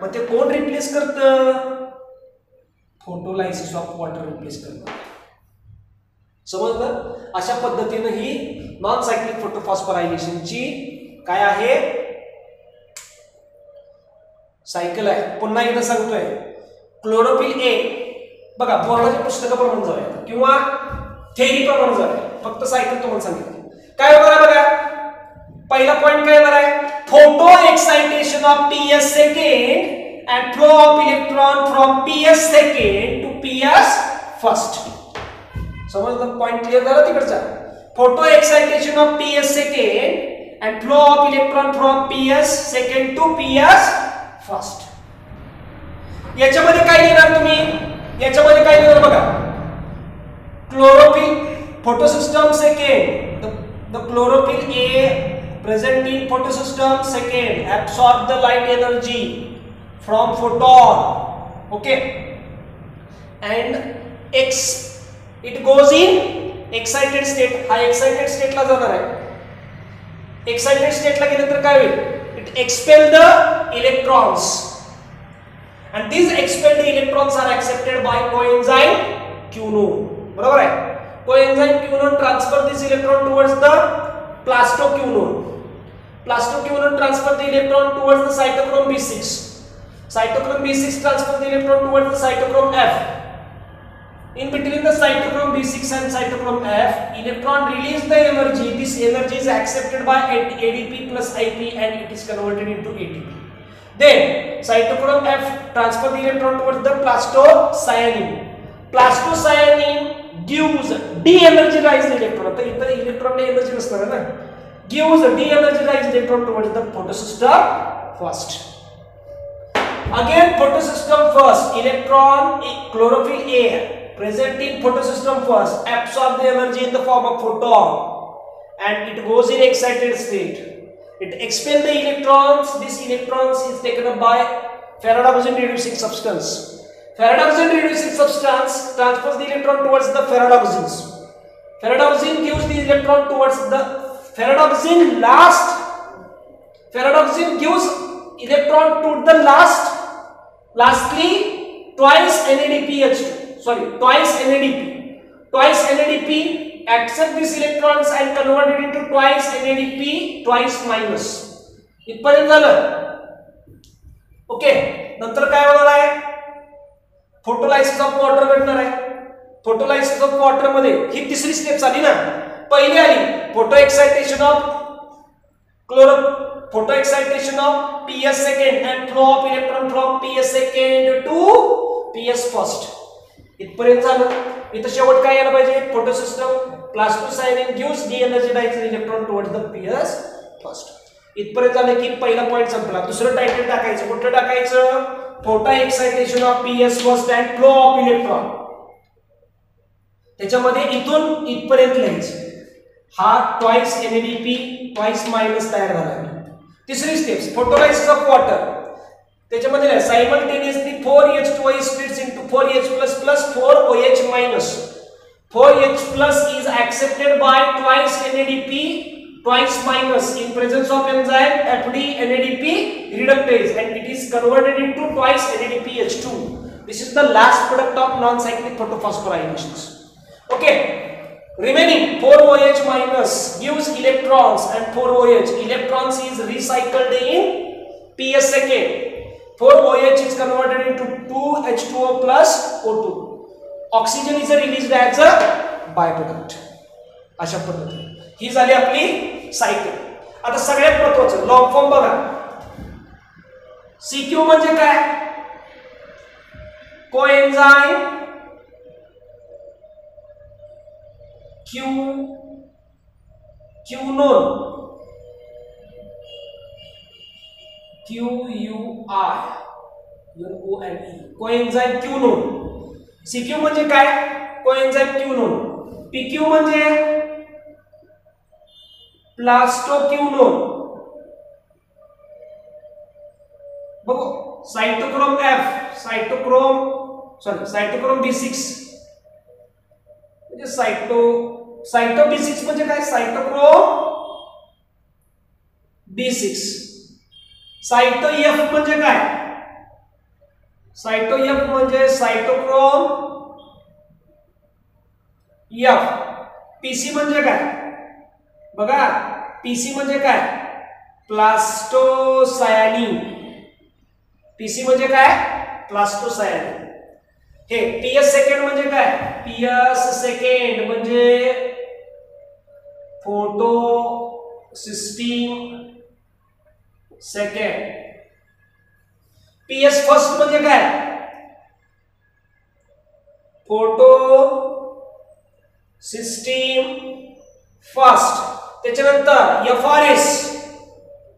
मग ते कोण रिप्लेस करतं? फोटोलायसिस ऑफ वॉटर रिप्लेस करतं. समजलं. अशा पद्धतीने ही नॉन सायक्लिक फोटोफॉस्फोरायलेशनची काय आहे सायकल आहे. पुन्हा एकदा सांगतोय क्लोरोफिल ए बघा बोर्डाच्या पुस्तकाप्रमाणे जाऊया किंवा थेअरी प्रमाणे जाऊया. फक्त सायकल तुम्हाला सांगितलं. काय होणार बघा. पहिला पॉइंट काय होणार आहे? Photo excitation of PS second and flow of electron from PS second to PS first. समजलं. पॉइंट क्लियर झाला तिकडचा. Photo excitation of PS second and flow of electron from PS second to PS first. याच्यामध्ये काय लिहिणार तुम्ही? याच्यामध्ये काय लिहिणार बघा. Chlorophyll photosystem second, the chlorophyll A present in photosystem second absorb the light energy from photon, okay, and it goes in excited state. हा excited state ला जाणार आहे. excited state ला गेल्यानंतर काय होईल? it expel the electrons and these expelled electrons are accepted by coenzyme quinone. बरोबर आहे. coenzyme quinone transfer this electron towards the plastoquinone. plastoquinone transfer the electron towards the cytochrome B6. cytochrome B6 transfer the electron towards the cytochrome F. In between the cytochrome B6 and cytochrome F, electron release the energy. This energy is accepted by ADP plus IP and it is converted into ATP. Then cytochrome F transfer the electron towards the plastocyanine. Plastocyanine gives de-energized electron. तो इधर electron ने energy नसणार है ना. Gives de-energized electron towards the photosystem first. Again photosystem first, electron chlorophyll A present in photosystem first absorb the energy in the form of photon and it goes in excited state. It expels the electrons. This electrons is taken up by ferrodoxin reducing substance. Ferrodoxin reducing substance transfers the electron towards the ferrodoxins. Ferrodoxin gives the electron towards the ferrodoxin gives electron to the lastly twice NADPH2. Twice NADP. Twice NADP accept these electrons and convert it into twice NADP twice minus. इथपर्यंत झालं. Okay. नंतर काय होणार आहे? Photolysis of water घडणार आहे. Photolysis of water मध्ये ही तिसरी स्टेप आली ना. पहिली आली photo excitation of photo excitation of PS second and flow of electron from PS second to PS first. इथपर्यंत झालं. इथं शेवट काय यायला पाहिजे? Photosystem plastocyanin gives de-energized electron towards the PS first. इथपर्यंत झालं की पहिला पॉइंट संपला. दुसरं टायटल टाकायचं. कुठलं टाकायचं? Photo excitation of PS first and flow of electron. त्याच्यामध्ये इथून इथपर्यंत लिहायचं. हा ट्वाइस NADP ट्वाइस मायनस तयार झाला. तिसरी स्टेप्स फोटोलायसिस ऑफ वॉटर. त्याच्यामध्ये simultaneously 4H2O is splits into 4H plus plus 4OH minus. 4H plus is accepted by twice NADP twice minus in presence of enzyme FD NADP reductase and it is converted into twice NADPH2. This is the last product of non-cyclic photophosphorylations. Okay. Remaining 4OH minus gives electrons and 4OH electrons is recycled in PS second. 4OH is converted into 2H2O plus O2. Oxygen is released as a byproduct. अशा पद्धतीने ही झाली आपली cycle. आता सगळ्यात महत्त्वाचं log form बघा. CQ म्हणजे काय? कोएन्झाइम क्यूनोन QUINONE कोएन्झाइम क्यूनोन. CQ म्हणजे काय? कोएन्झाइम क्यूनोन. PQ म्हणजे प्लास्टोक्यूनोन. बघू सायटोक्रोम F, सायटोक्रोम B6 म्हणजे सायटो B6 म्हणजे काय? सायटोक्रोम B6. सायटो F म्हणजे काय? सायटो F म्हणजे सायटोक्रोम F. PC म्हणजे काय? बघा PC म्हणजे काय? प्लास्टोसायनिन. PC म्हणजे काय? प्लास्टोसायनिन. हे PS सेकंड म्हणजे काय? PS सेकंड म्हणजे photo system second. PS first म्हणजे काय? Photo system first. त्याच्यानंतर FRS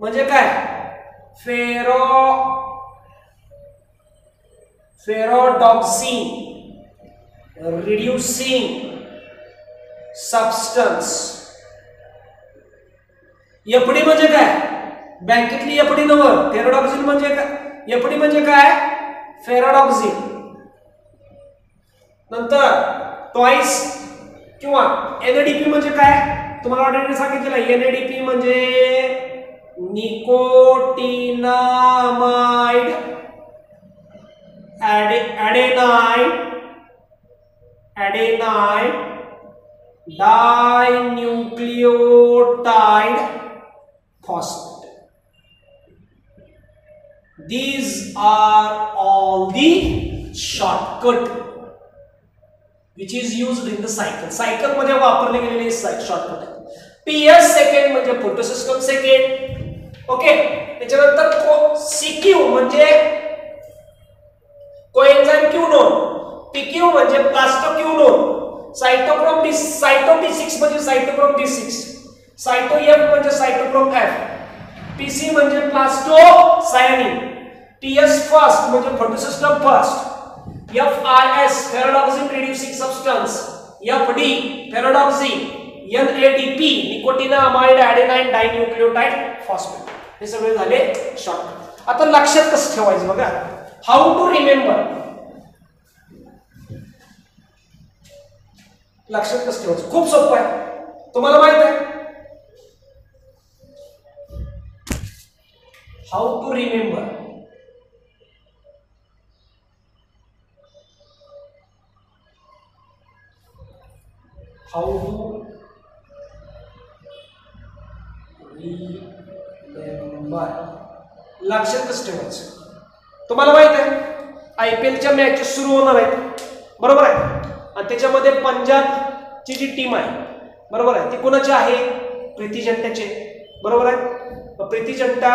म्हणजे काय? फेरोडॉक्सिन रिड्यूसिंग सबस्टन्स. एफडी म्हणजे काय? बँकेतली एफडी नव्हतं. फेरोडॉक्सिन म्हणजे काय? एफडी म्हणजे काय? फेरोडॉक्सिन. नंतर टॉइस किंवा NADP म्हणजे काय? तुम्हाला ऑलरेडी सांगितलेलं आहे. NADP म्हणजे nicotinamide adenine dinucleotide phosphate. These are all the shortcut which is used in the cycle. Cycle मध्ये वापरले गेलेले शॉर्टकट आहे. PS सेकंड म्हणजे फोटोसिस्टम सेकंड. ओके. त्याच्यानंतर CQ म्हणजे कोएन्झाइम क्यूनोन. PQ म्हणजे प्लास्टोक्यूनोन. सायटो B6 म्हणजे सायटोक्रोम B6. सायटो F म्हणजे सायटोक्रोम F. PC म्हणजे प्लास्टोसायनिन. TS फर्स्ट म्हणजे photosystem first. FRS ferredoxin reducing substance. FD ferredoxin. NADP nicotinamide adenine dinucleotide phosphate. हे सगळे झाले शॉर्टकट. आता लक्षात कसं ठेवायचं बघा. How to remember. लक्षात कसं ठेवायचं? खूप सोपं आहे. तुम्हाला माहित आहे how to remember. How to remember. लक्षात कसं ठेवायचं? तुम्हाला माहित आहे IPLच्या मॅचेस सुरू होणार आहेत. बरोबर आहे. आणि त्याच्यामध्ये पंजाबची जी टीम आहे बरोबर आहे ती कोणाची आहे? प्रीती झंटाची. बरोबर आहे. प्रीती झंटा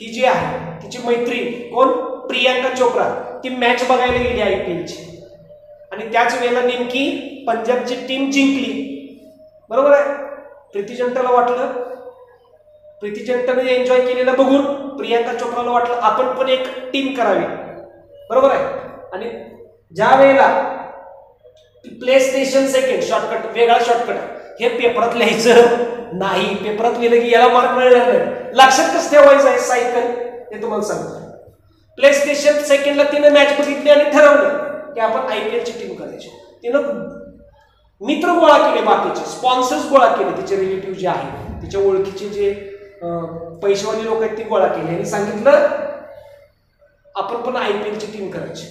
ही जी आहे तिची मैत्रीण कोण? प्रियांका चोप्रा. ती मॅच बघायला गेली IPLची आणि त्याच वेळेला नेमकी पंजाबची टीम जिंकली. बरोबर आहे. प्रीती झंटाला वाटलं, प्रीती झंटाने एन्जॉय केलेलं बघून प्रियांका चोप्राला वाटलं आपण पण एक टीम करावी. बरोबर आहे. आणि ज्या वेळेला प्ले स्टेशन सेकंड शॉर्टकट वेगळा शॉर्टकट हे पेपरात लिहायचं नाही. पेपरात लिहिलं की याला मार्क मिळणार नाही. लक्षात कसं ठेवायचं आहे सायकल हे तुम्हाला सांगतो. प्ले स्टेशन सेकंडला तिने मॅच बघितली आणि ठरवलं की आपण IPLची टीम करायची. तिनं मित्र गोळा केले, बाकीचे स्पॉन्सर्स गोळा केले, तिचे रिलेटिव्ह जे आहेत तिच्या ओळखीचे जे पैशावाली लोक आहेत ती गोळा केली आणि सांगितलं आपण पण IPLची टीम करायची.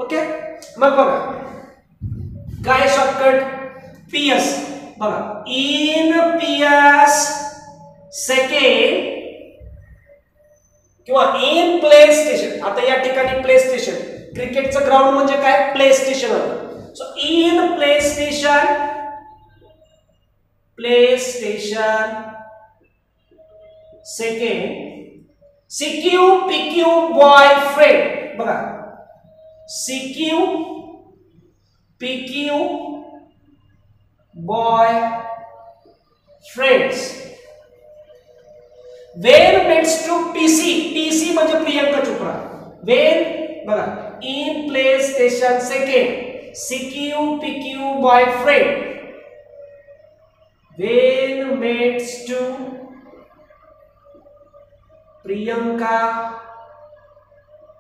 ओके. मग बघा काय शॉर्टकट? PS. बघा इन PS सेकंड किंवा इन प्ले स्टेशन. आता या ठिकाणी प्ले स्टेशन क्रिकेटचं ग्राउंड म्हणजे काय? प्ले स्टेशन आहे. So in play station second CQ PQ boyfriend. बघा CQ PQ boy friends. When mates to PC, PC म्हणजे प्रियंका चोप्रा. वेन बघा in play station second CQ PQ boyfriend. When mates to Priyanka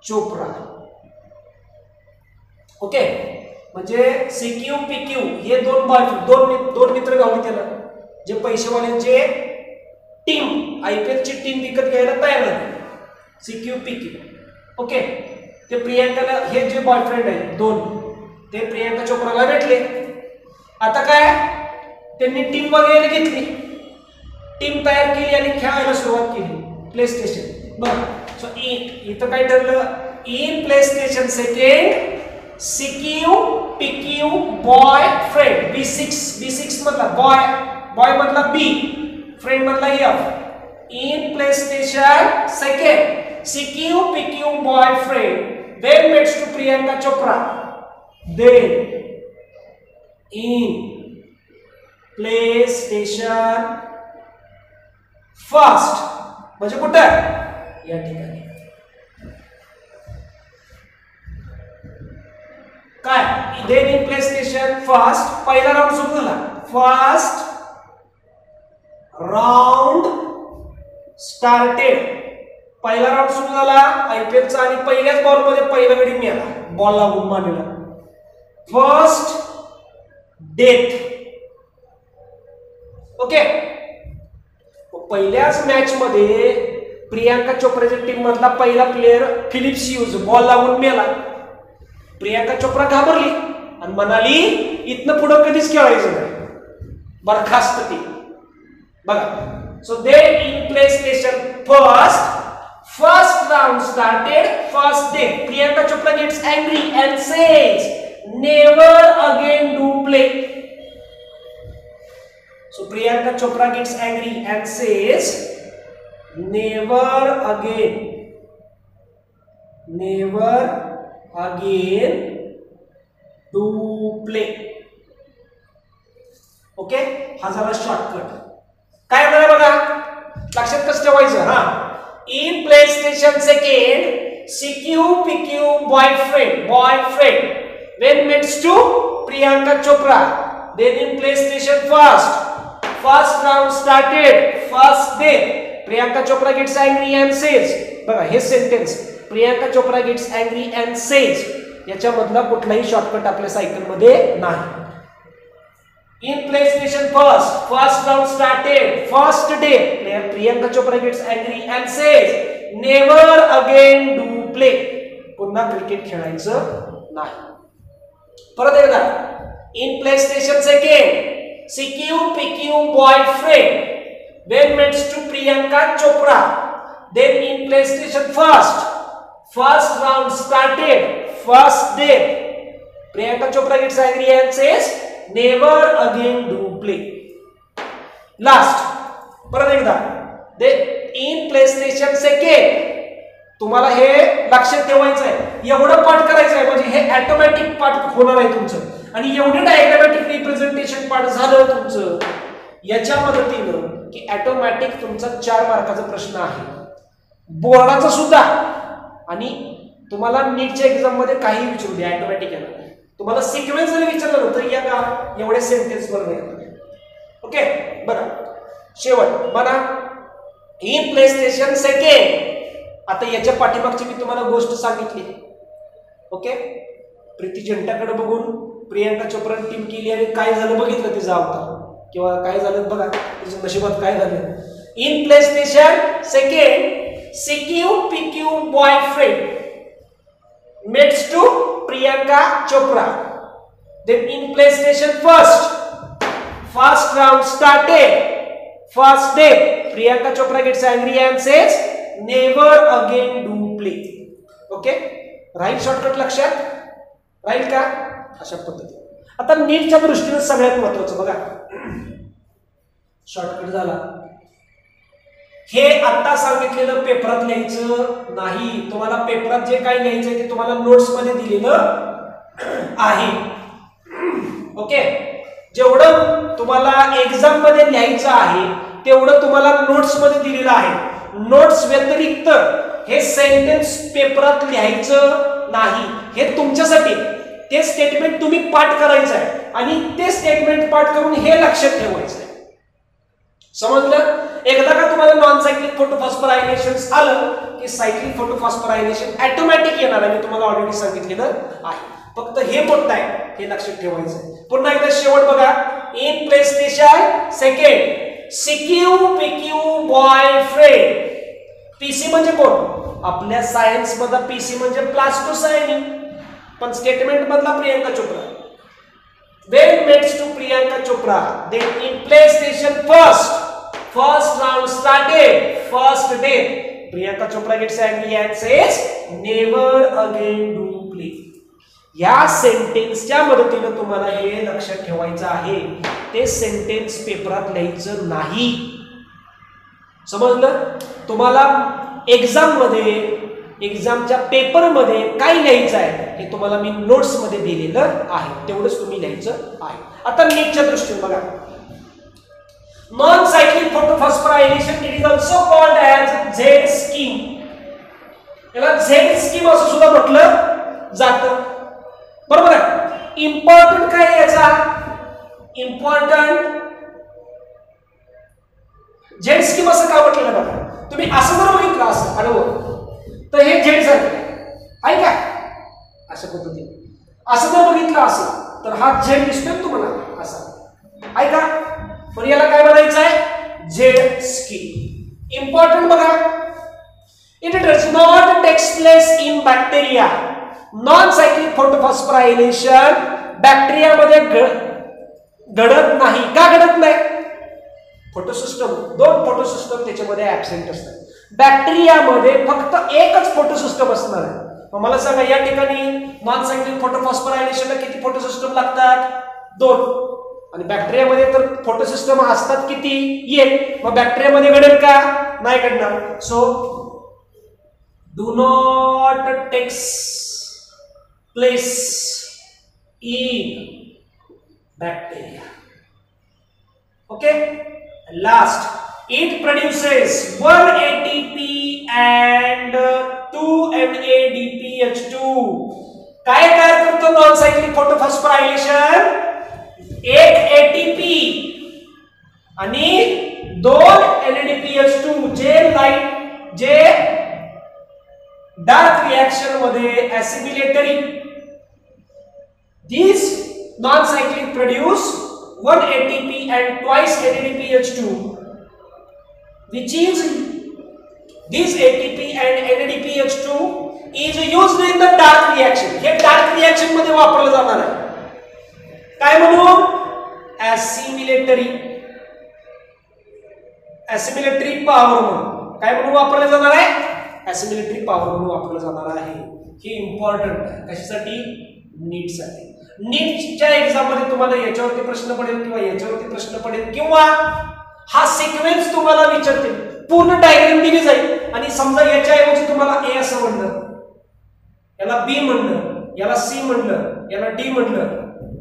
Chopra. Okay, म्हणजे CQ PQ हे दोन boyfriend, दोन मित्र गावली त्याला, जे पैसेवाल्यांचे टीम, आयपीएल ची टीम विकत घ्यायला तयार झाली, सीक्यू पीक्यू. ओके, ते प्रियंकाला, हे जे बॉयफ्रेंड आहे दोन, ते प्रियंका चोप्राला भेटले. आता काय, त्यांनी टीम वगैरे घेतली, टीम तयार केली आणि खेळायला सुरुवात केली प्ले स्टेशन. बरं, सो इथं काय ठरलं, in play station second CQ PQ boy friend. B6 मधला बॉय, बॉय मधला बी, फ्रेंड मधला F. In play station second CQ PQ boy friend when mates to Priyanka Chopra. Then in play station first म्हणजे कुठं, या ठिकाणी. काय, then in play station first, पहिला round सुरू झाला, फर्स्ट राऊंड स्टार्टेड. पहिला राऊंड सुरू झाला आयपीएलचा आणि पहिल्याच बॉल मध्ये पहिला गडी मिळाला, बॉल लागून मांडला. First death. ओके, पहिल्याच मॅच मध्ये प्रियंका चोप्राच्या टीम मधला पहिला प्लेयर फिलिप्स ह्यूज बॉल लागून मेला. प्रियंका चोप्रा घाबरली आणि म्हणाली इथनं पुढे कधीच खेळायचं नाही, बरखास्त ती. बघा, so they in play station first round started, first day. Priyanka Chopra gets angry and says never again do play. So Priyanka Chopra gets angry and says never again do play. Okay, हा झाला शॉर्टकट. काय म्हणा बघा, लक्षात कसं ठेवायचं. हा, in play station second CQ PQ boyfriend when mates to Priyanka Chopra. Then in play station first round started, first day. Priyanka Chopra gets angry and says. बघा हे sentence, Priyanka Chopra gets angry and says, याच्यामधला कुठलाही शॉर्टकट आपल्या सायकल मध्ये नाही. In play station first round started, first day. Priyanka Chopra gets angry and says never again do play. पुन्हा cricket खेळायचं नाही. परत एकदा, in play station second CQ PQ boyfriend when mates to Priyanka Chopra. Then in play station first round started, first day. Priyanka Chopra gets angry and says never again do play. Last, परत एकदा, they in play station second. तुम्हाला हे लक्षात ठेवायचं आहे, एवढं पाठ करायचं आहे म्हणजे हे ऑटोमॅटिक पाठ होणार आहे तुमचं. आणि एवढे डायग्रामॅटिक रिप्रेझेंटेशन पाठ झालं तुमचं याच्या मदतीनं की ऑटोमॅटिक तुमचा 4 मार्काचा प्रश्न आहे, बोर्डाचा सुद्धा. आणि तुम्हाला नीटच्या एक्झाम मध्ये काही विचारू द्या, ऑटोमॅटिक येणार. तुम्हाला सिक्वेन्स जरी विचारलं होतं तरी या का एवढे सेंटेन्स वर नाही. ओके, बरं, शेवट बघा, इन प्ले स्टेशन सेकंड. आता याच्या पाठीमागची मी तुम्हाला गोष्ट सांगितली. ओके, प्रीती झिंटाकडे बघून प्रियंका चोप्राने टीम केली आणि काय झालं बघितलं तिचा अवतार, किंवा काय झालं बघा तिच्या नशिबात काय झालं. In play station second CQ PQ boyfriend mates to Priyanka Chopra. Then in play station first round started, first day. Priyanka Chopra gets angry and says never again do play. Okay, राहील शॉर्टकट लक्षात राहील का, अशा पद्धतीने. आता नीटच्या दृष्टीने सगळ्यात महत्वाचं बघा, शॉर्टकट झाला. हे आता सांगितलेलं पेपरात लिहायचं नाही. तुम्हाला पेपरात जे काही लिहायचंय ते तुम्हाला नोट्स मध्ये दिलेलं आहे. ओके, जेवढं तुम्हाला एक्झाम मध्ये लिहायचं आहे तेवढं तुम्हाला नोट्स मध्ये दिलेलं आहे. नोट्स व्यतिरिक्त हे सेंटेन्स पेपरात लिहायचं नाही. हे तुमच्यासाठी ते स्टेटमेंट तुम्ही पाठ करायचं आहे आणि ते स्टेटमेंट पाठ करून हे लक्षात ठेवायचं आहे. समजलं? एकदा का तुम्हाला नॉन सायक्लिक फोटोफॉस्फोरायलेशन आलं की सायक्लिक फोटोफॉस्फोरायलेशन ऑटोमॅटिक येणार आहे. मी तुम्हाला ऑलरेडी सांगितलेलं आहे. फक्त हे मोठं आहे, हे लक्षात ठेवायचं आहे. पुन्हा एकदा शेवट बघा. In play station second CQ PQ boyfriend. PC म्हणजे कोण? आपल्या सायन्स मधला पीसी म्हणजे प्लास्टोसायनिन, पण स्टेटमेंट मधला Priyanka Chopra. When meets to Priyanka Chopra, then in PlayStation first round started, first day. Priyanka Chopra gets angry and says, "Never again do play." या सेंटेन्सच्या मदतीने तुम्हाला हे लक्षात ठेवायचं आहे. ते सेंटेन्स पेपरात लिहायचं नाही. समजलं? तुम्हाला एक्झाम मध्ये, एक्झामच्या पेपर मध्ये काय लिहायचं आहे हे तुम्हाला मी नोट्स मध्ये दिलेलं आहे. तेवढंच तुम्ही लिहायचं आहे. आता नीटच्या दृष्टीने बघा. Non cyclic photophosphorylation it is also called as Z scheme. याला झेड स्कीम असं सुद्धा म्हटलं जातं. बरोबर आहे? इम्पॉर्टंट काय याचा? इम्पॉर्टंट झेड स्कीम असं का म्हटलं बघा. तुम्ही असं जर बघितलं असं अनुभव तर हे झेड सारखं आहे का? अशा पद्धतीने असं जर बघितलं असं तर हा झेड दिसतोय तुम्हाला असा आहे का? पण याला काय म्हणायचं आहे? Z scheme. इम्पॉर्टंट बघा. It does not takes place in bacteria. Non cyclic photophosphorylation बॅक्टेरियामध्ये घडत नाही. का घडत नाही? फोटोसिस्टम, दोन फोटोसिस्टम त्याच्यामध्ये ऍब्सेंट असतात. बॅक्टेरियामध्ये फक्त एकच फोटोसिस्टम असणार आहे. मग मला सांगा या ठिकाणी नॉन सायक्लिक फोटोफॉस्फोरायलेशनला किती फोटोसिस्टम लागतात? 2. आणि बॅक्टेरियामध्ये तर फोटोसिस्टम असतात किती? 1. मग बॅक्टेरियामध्ये घडेल का? नाही घडणार. So do not takes place in bacteria. Okay. Last, it produces 1 ATP and 2 NADPH2. काय तयार करतो नॉन सायक्लिक फोटोफॉस्फोरायलेशन? 1 ATP आणि 2 NADPH2 जे डार्क रिएक्शन मध्ये assimilatory. These non cyclic produce 1 ATP and twice NADPH2, which is this ATP and NADPH2 is used in the dark reaction. हे dark reaction मध्ये वापरलं जाणार आहे. काय म्हणून? एसिमिलेटरी पॉवर म्हणून. काय म्हणून वापरलं जाणार आहे? एसिमिलेटरी पॉवर म्हणून वापरलं जाणार आहे. हे इम्पॉर्टंट आहे. कशासाठी? नीटसाठी. नीटच्या एक्झाम मध्ये तुम्हाला याच्यावरती प्रश्न पडेल किंवा याच्यावरती प्रश्न पडेल किंवा हा सिक्वेन्स तुम्हाला विचारतील. पूर्ण डायग्राम दिली जाईल आणि समजा याच्या ऐवजी तुम्हाला ए असं म्हणलं, याला बी म्हणलं, याला सी म्हणलं, याला डी म्हणलं,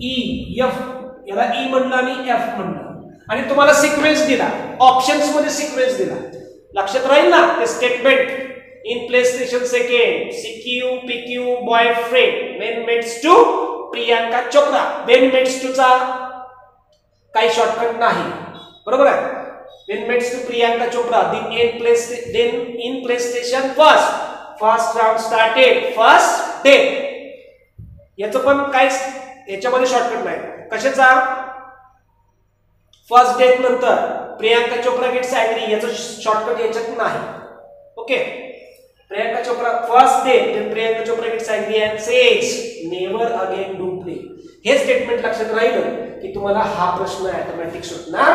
ई एफ, याला ई म्हणलं आणि एफ म्हणलं आणि तुम्हाला सिक्वेन्स दिला. ऑप्शन्स मध्ये सिक्वेन्स दिला. लक्षात राहील ना ते statement? In PlayStation second CQ PQ boyfriend when meets to Priyanka Chopra. when meets to चा काही शॉर्टकट नाही. बरोबर आहे? when meets to Priyanka Chopra then in PlayStation first round started, first day. याचं पण काय याच्यामध्ये शॉर्टकट नाही. कशाचा? फर्स्ट डेट नंतर प्रियांका चोप्रा गेट्स अँग्री, याचं शॉर्टकट याच्यात नाही. Okay. Priyanka Chopra first day, then Priyanka Chopra gets angry and says, "Never again do play." हे स्टेटमेंट लक्षात राहिलं की तुम्हाला हा प्रश्न ऑटोमॅटिक सुटणार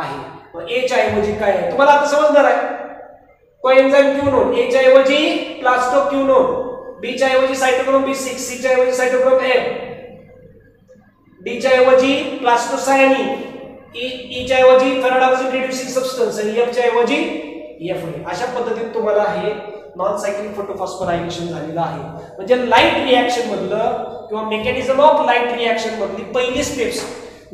आहे. मग ए च्या ऐवजी काय आहे तुम्हाला आता समजणार आहे. कोएन्झाइम क्यूनोन, ए च्या ऐवजी प्लास्टोक्यूनोन, बी च्या ऐवजी सायटोक्रोम B6, सी च्या ऐवजी सायटोक्रोम M, डी च्या ऐवजी प्लास्टोसायनिन, ई च्या ऐवजी फेनोडायनाजिन रिड्युसिंग सबस्टन्स आणि एफ च्या ऐवजी एफ. अशा पद्धतीने तुम्हाला हे नॉन सायक्लिक फोटोफॉस्फोरायलेशन झालेलं आहे. म्हणजे लाईट रिएक्शन मधलं किंवा मेकॅनिझम ऑफ लाईट रिएक्शन मधली पहिली स्टेप्स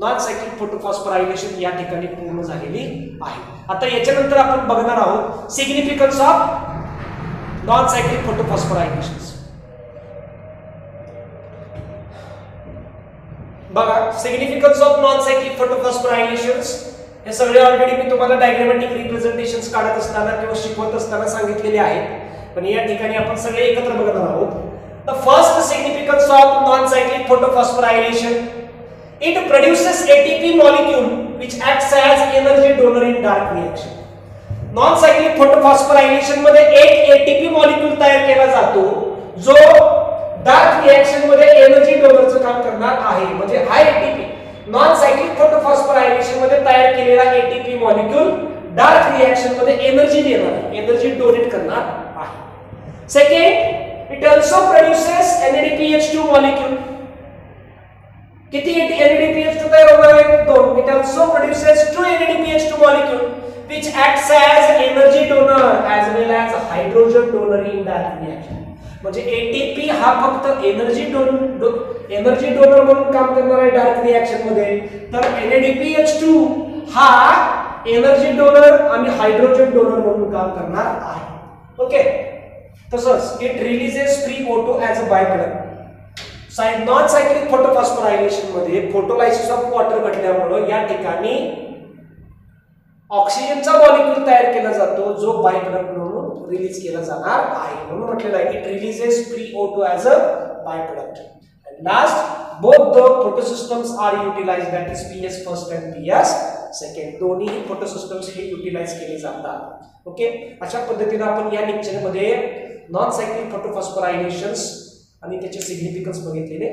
नॉन सायक्लिक फोटोफॉस्फोरायलेशन या ठिकाणी पूर्ण झालेली आहे. आता याच्यानंतर आपण बघणार आहोत significance of non cyclic photophosphorylation. बघा सिग्निफिकन्स ऑफ नॉन सायक्लिक फोटोफॉस्फोरायलेशन्स हे सगळे ऑलरेडी मी तुम्हाला डायग्रामॅटिक रिप्रेझेंटेशन्स काढत असताना किंवा शिकवत असताना सांगितलेले आहेत, पण या ठिकाणी आपण सगळे एकत्र बघणार आहोत. The first significance of non cyclic photophosphorylation, it produces ATP molecule which acts as energy donor in dark reaction. Non cyclic photophosphorylation मध्ये एक एटीपी मॉलिक्यूल तयार केला जातो जो डार्क रिएक्शन मध्ये एनर्जी डोनरचं काम करणार आहे. म्हणजे हा एटीपी नॉन सायक्लिक फोटोफॉस्फोरायलेशन मध्ये तयार केलेला एटीपी मॉलिक्यूल डार्क रिएक्शन मध्ये एनर्जी देणार, एनर्जी डोनेट करणार आहे. Second, it also produces NADPH2 molecule. किती NADPH2 तयार होणार आहे? 2. It also produces 2 NADPH2 molecule which acts as energy donor as well as hydrogen donor in dark reaction. म्हणजे ATP हा फक्त एनर्जी डोनर म्हणून काम करणार आहे डार्क रिएक्शन मध्ये, तर NADPH2 हा एनर्जी डोनर आणि हायड्रोजन डोनर म्हणून काम करणार आहे. ओके, तसंच it releases free O2 as a by product. Non cyclic photophosphorylation मध्ये फोटोलायसिस ऑफ वॉटर घडल्यामुळे या ठिकाणी ऑक्सिजनचा मॉलिक्यूल तयार केला जातो जो बाय प्रोडक्ट म्हणून रिलीज केला जाणार आहे. म्हणून म्हटलेलं आहे it releases free O2 as a by product. And last, both the photosystems are utilized, that is PS first and PS second. दोन्ही फोटोसिस्टम्स हे युटिलाइज केले जातात. ओके, अशा पद्धतीने आपण या लेक्चरमध्ये नॉन सायक्लिक फोटोफॉस्फोरायलेशन्स आणि त्याचे सिग्निफिकन्स बघितलेले